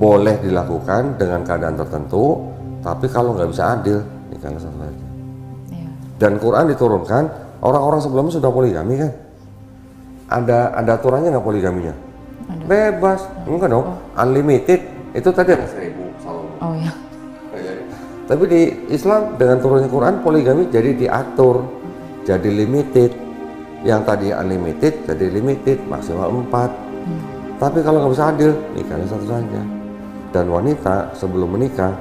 S2: boleh dilakukan dengan keadaan tertentu, tapi kalau nggak bisa adil, nikahilah 1 saja. Dan Quran diturunkan, orang-orang sebelumnya sudah poligami kan? Ada aturannya nggak poligaminya?
S1: Ada.
S2: Bebas, enggak dong, unlimited. Itu tadi ada 1000 Salomo.
S1: Oh ya.
S2: Tapi di Islam dengan turunnya Quran, poligami jadi diatur, jadi limited. Yang tadi unlimited jadi limited, maksimal 4. Tapi kalau nggak bisa adil, nikahnya 1 saja. Dan wanita sebelum menikah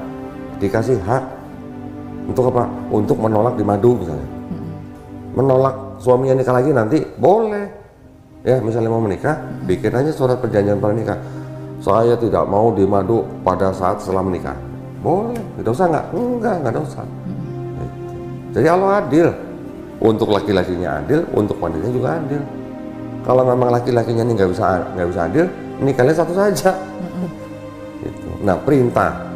S2: dikasih hak untuk apa? Untuk menolak di madu misalnya. Menolak suaminya nikah lagi nanti boleh. Ya, misalnya mau menikah, bikin aja surat perjanjian pernikah. Saya tidak mau dimadu pada saat setelah menikah. Boleh, dosa nggak? Nggak dosa. Jadi Allah adil. Untuk laki-lakinya adil, untuk wanitanya juga adil. Kalau memang laki-lakinya ini nggak bisa adil, nikahnya 1 saja. Gitu. Nah, perintah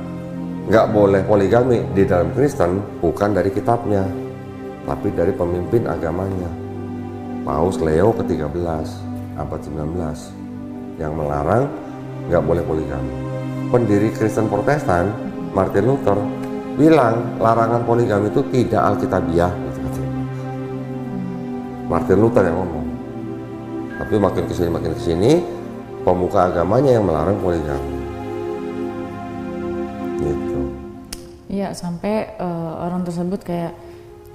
S2: nggak boleh poligami di dalam Kristen bukan dari kitabnya, tapi dari pemimpin agamanya. Paus Leo ke-13 abad 19 yang melarang nggak boleh poligami. Pendiri Kristen Protestan Martin Luther bilang larangan poligami itu tidak alkitabiah. Martin Luther yang ngomong. Tapi makin kesini pemuka agamanya yang melarang poligami. Gitu.
S1: Iya, sampai orang tersebut kayak,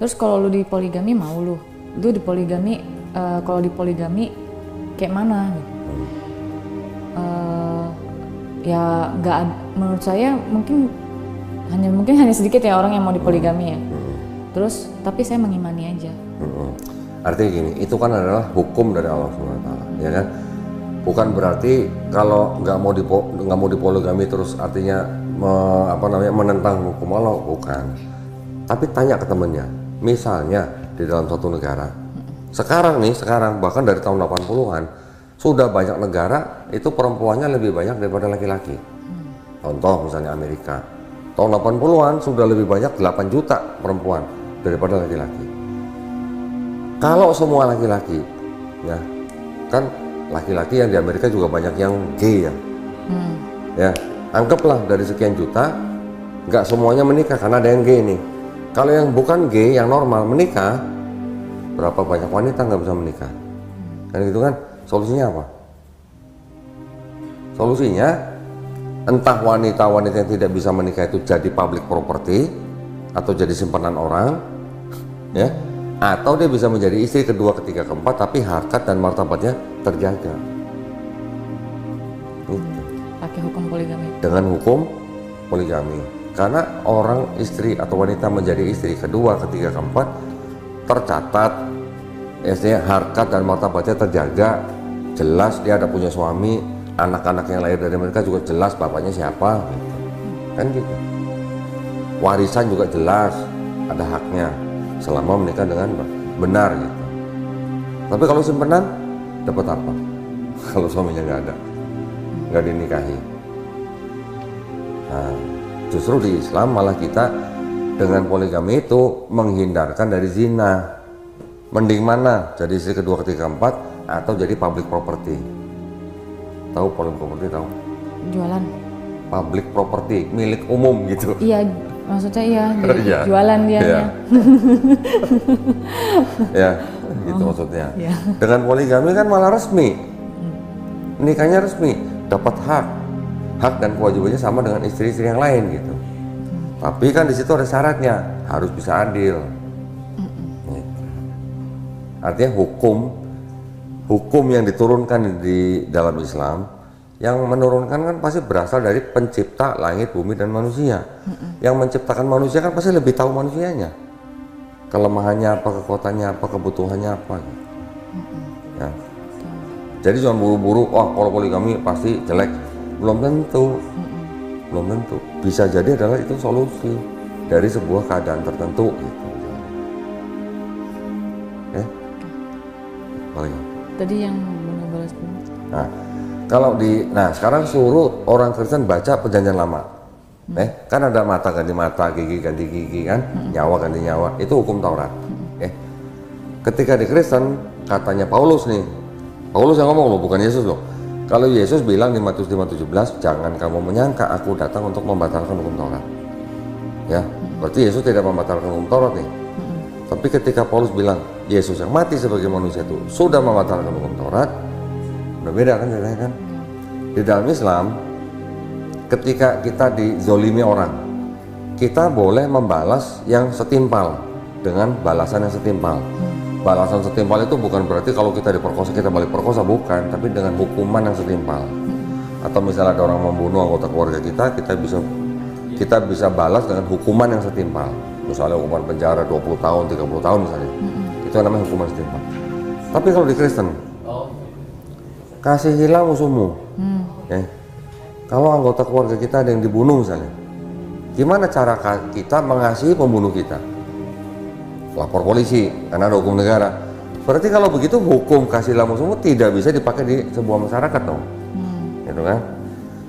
S1: terus kalau lu di poligami mau lu di poligami, kalau di poligami kayak mana gitu. Ya nggak, menurut saya mungkin hanya sedikit ya orang yang mau dipoligami ya. Terus tapi saya mengimani aja.
S2: Artinya gini, itu kan adalah hukum dari Allah SWT, ya kan? Bukan berarti kalau nggak mau dipoligami terus artinya menentang hukum Allah, bukan. Tapi tanya ke temennya, misalnya di dalam suatu negara, sekarang bahkan dari tahun 80-an sudah banyak negara itu perempuannya lebih banyak daripada laki-laki. Contoh misalnya Amerika, Tahun 80-an sudah lebih banyak 8 juta perempuan daripada laki-laki. Kalau semua laki-laki, ya kan laki-laki yang di Amerika juga banyak yang gay ya. Ya, anggaplah dari sekian juta, nggak semuanya menikah karena ada yang gay nih. Kalau yang bukan gay, yang normal menikah, berapa banyak wanita nggak bisa menikah? Kan gitu kan? Solusinya apa? Solusinya entah wanita-wanita yang tidak bisa menikah itu jadi public property atau jadi simpanan orang, ya, atau dia bisa menjadi istri kedua, ketiga, keempat, tapi harkat dan martabatnya terjaga. Gitu.
S1: Pakai hukum poligami.
S2: Dengan hukum poligami, karena orang istri atau wanita menjadi istri kedua, ketiga, keempat tercatat, harkat dan martabatnya terjaga, jelas dia ada punya suami, anak-anak yang lahir dari mereka juga jelas bapaknya siapa, gitu. Kan gitu. Warisan juga jelas, ada haknya selama menikah dengan benar gitu. Tapi kalau simpenan dapat apa? Kalau suaminya nggak ada, nggak dinikahi. Nah, justru di Islam malah kita dengan poligami itu menghindarkan dari zina. Mending mana? Jadi istri kedua, ketiga, keempat, atau jadi public property. Tahu public property, tahu?
S1: Jualan.
S2: Public property, milik umum gitu.
S1: Iya, maksudnya iya, jadi
S2: Iya.
S1: jualan dia.
S2: Iya. Ya, gitu maksudnya.
S1: Iya.
S2: Dengan poligami kan malah resmi. Nikahnya resmi, dapat hak dan kewajibannya sama dengan istri-istri yang lain gitu. Tapi kan di situ ada syaratnya, harus bisa adil. Gitu. Artinya hukum yang diturunkan di dalam Islam, yang menurunkan kan pasti berasal dari pencipta langit, bumi, dan manusia. Yang menciptakan manusia kan pasti lebih tahu manusianya, kelemahannya apa, kekuatannya apa, kebutuhannya apa gitu. Ya. Jadi jangan buru-buru, kalau poligami pasti jelek. Belum tentu. Belum tentu. Bisa jadi adalah itu solusi dari sebuah keadaan tertentu gitu. Paling.
S1: Tadi yang bunuh balas bumi.
S2: Nah, sekarang suruh orang Kristen baca Perjanjian Lama. Kan ada mata ganti mata, gigi ganti gigi kan, nyawa ganti nyawa. Itu hukum Taurat. Ketika di Kristen katanya Paulus nih. Paulus yang ngomong loh, bukan Yesus loh. Kalau Yesus bilang di Matius 5:17, jangan kamu menyangka aku datang untuk membatalkan hukum Taurat. Ya, berarti Yesus tidak membatalkan hukum Taurat nih. Tapi ketika Paulus bilang Yesus yang mati sebagai manusia itu sudah membatalkan hukum Taurat, berbeda kan ceritanya kan? Di dalam Islam, ketika kita dizolimi orang, kita boleh membalas yang setimpal dengan balasan yang setimpal. Balasan setimpal itu bukan berarti kalau kita diperkosa kita balik perkosa, bukan, tapi dengan hukuman yang setimpal. Atau misalnya ada orang membunuh anggota keluarga kita bisa balas dengan hukuman yang setimpal. Misalnya hukuman penjara 20 tahun, 30 tahun misalnya. Itu namanya hukuman setimpal. Tapi kalau di Kristen, kasihilah musuhmu. Kalau anggota keluarga kita ada yang dibunuh misalnya, gimana cara kita mengasihi pembunuh kita? Lapor polisi, karena ada hukum negara. Berarti kalau begitu hukum kasihilah musuhmu tidak bisa dipakai di sebuah masyarakat dong. Gitu kan?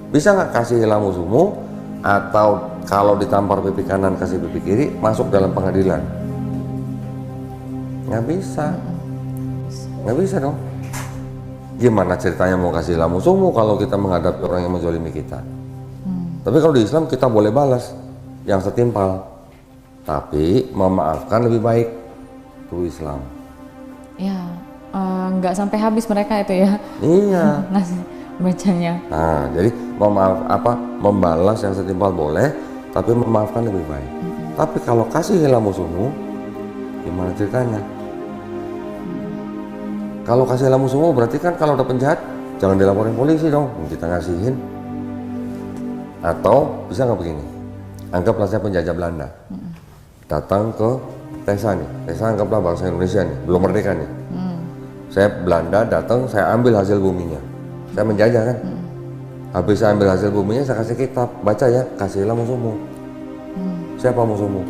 S2: Bisa nggak kasihilah musuhmu, atau kalau ditampar pipi kanan kasih pipi kiri masuk dalam pengadilan? Nggak bisa. Nggak bisa dong. Gimana ceritanya mau kasihilah musuhmu kalau kita menghadapi orang yang menzalimi kita? Tapi kalau di Islam kita boleh balas yang setimpal, tapi memaafkan lebih baik. Itu Islam.
S1: Ya, nggak sampai habis mereka itu ya.
S2: Iya.
S1: Bacanya.
S2: Nah, jadi membalas yang setimpal boleh, tapi memaafkan lebih baik. Tapi kalau kasihilah musuhmu, gimana ceritanya? Kalau kasihilah musuhmu berarti kan kalau ada penjahat jangan dilaporin polisi dong, kita ngasihin. Atau bisa nggak begini? Anggaplah saya penjajah Belanda, datang ke Tesa nih, Tesa anggaplah bangsa Indonesia nih, belum merdeka nih. Saya Belanda datang, saya ambil hasil buminya, saya menjajah kan. Habis saya ambil hasil buminya, saya kasih kitab, baca ya, kasihilah musuhmu. Siapa musuhmu?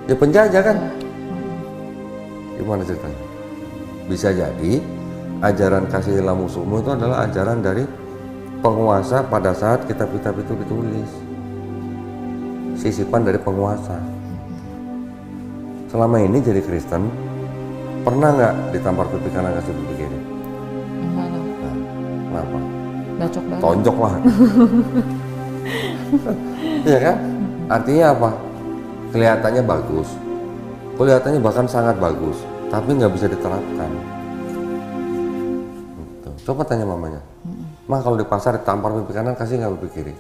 S2: Ya penjajah kan. Gimana ceritanya? Bisa jadi ajaran kasihilah musuhmu itu adalah ajaran dari penguasa pada saat kitab-kitab itu ditulis. sisipan dari penguasa. Selama ini jadi Kristen, pernah nggak ditampar pipi kanan kasih pipi kiri?
S1: Enggak lah,
S2: Nah, kenapa?
S1: bacok banget.
S2: Tonjok lah. Iya kan? Artinya apa? Kelihatannya bagus, kelihatannya bahkan sangat bagus, tapi nggak bisa diterapkan. Gitu. Coba tanya mamanya, mah kalau di pasar ditampar pipi kanan kasih nggak pipi kiri?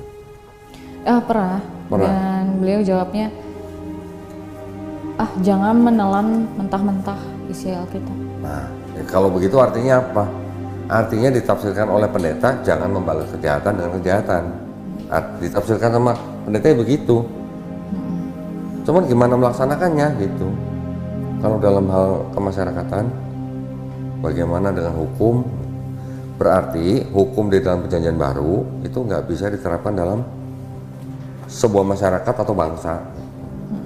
S1: Pernah.
S2: Pernah.
S1: Dan beliau jawabnya, jangan menelan mentah-mentah isi Alkitab.
S2: Nah, kalau begitu artinya apa? Artinya ditafsirkan oleh pendeta jangan membalas kejahatan dengan kejahatan. Ditafsirkan sama pendeta begitu. Cuman gimana melaksanakannya gitu. Kalau dalam hal kemasyarakatan, bagaimana dengan hukum? Berarti hukum di dalam perjanjian baru itu nggak bisa diterapkan dalam sebuah masyarakat atau bangsa.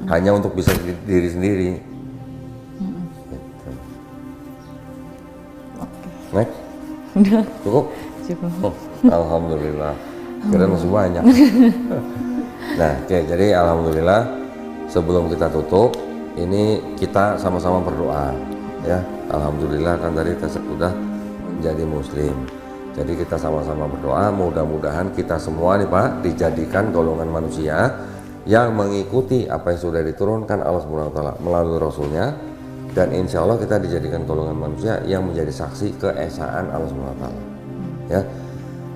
S2: Hanya untuk bisa diri sendiri. Gitu. Next.
S1: Udah
S2: Cukup?
S1: cukup.
S2: Alhamdulillah. Kira masih banyak. Nah, oke, jadi alhamdulillah sebelum kita tutup, ini kita sama-sama berdoa ya. Alhamdulillah kan tadi kita sudah menjadi muslim. Jadi kita sama-sama berdoa, mudah-mudahan kita semua nih Pak dijadikan golongan manusia yang mengikuti apa yang sudah diturunkan Allah Subhanahu wa taala melalui rasulnya, dan insya Allah kita dijadikan golongan manusia yang menjadi saksi keesaan Allah Subhanahu wa taala. Ya.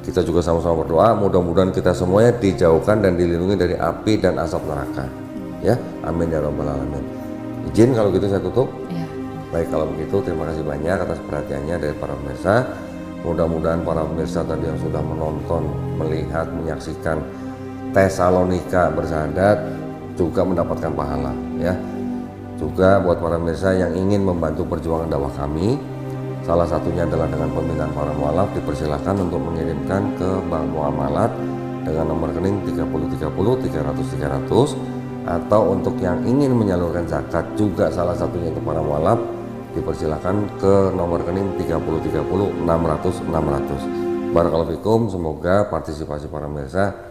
S2: Kita juga sama-sama berdoa mudah-mudahan kita semuanya dijauhkan dan dilindungi dari api dan asap neraka. Ya. Amin ya rabbal alamin. Izin kalau gitu saya tutup.
S1: Ya.
S2: Baik, kalau begitu terima kasih banyak atas perhatiannya dari para pemirsa. Mudah-mudahan para pemirsa tadi yang sudah menonton, melihat, menyaksikan Tesalonika bersahadat juga mendapatkan pahala ya. Juga buat para pemirsa yang ingin membantu perjuangan dakwah kami, salah satunya adalah dengan pembinaan para mualaf, dipersilakan untuk mengirimkan ke Bank Muamalat dengan nomor rekening 3030 300 300, atau untuk yang ingin menyalurkan zakat juga salah satunya untuk para mualaf, dipersilakan ke nomor rekening 3030 600 600. Barakallahu fikum, semoga partisipasi para pemirsa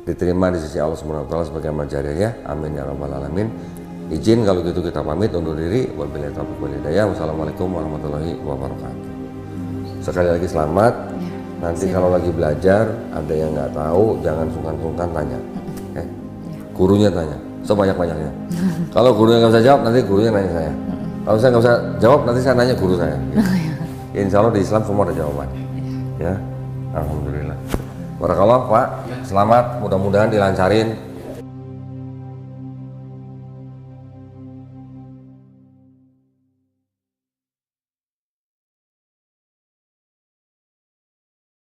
S2: diterima di sisi Allah Subhanahu wa taala sebagai amal jariah ya. Amin ya rabbal alamin. Izin kalau gitu kita pamit undur diri. Wabillahi taufiq wal hidayah. Wassalamualaikum warahmatullahi wabarakatuh. Sekali lagi selamat.
S1: Ya,
S2: Nanti kalau lagi belajar ada yang nggak tahu jangan sungkan-sungkan tanya. Gurunya tanya sebanyak-banyaknya. Kalau gurunya nggak bisa jawab nanti gurunya nanya saya. Kalau saya nggak bisa jawab nanti saya nanya guru saya. Insya Allah di Islam semua ada jawaban. Ya, alhamdulillah. Barakallah Pak. Selamat, mudah-mudahan dilancarin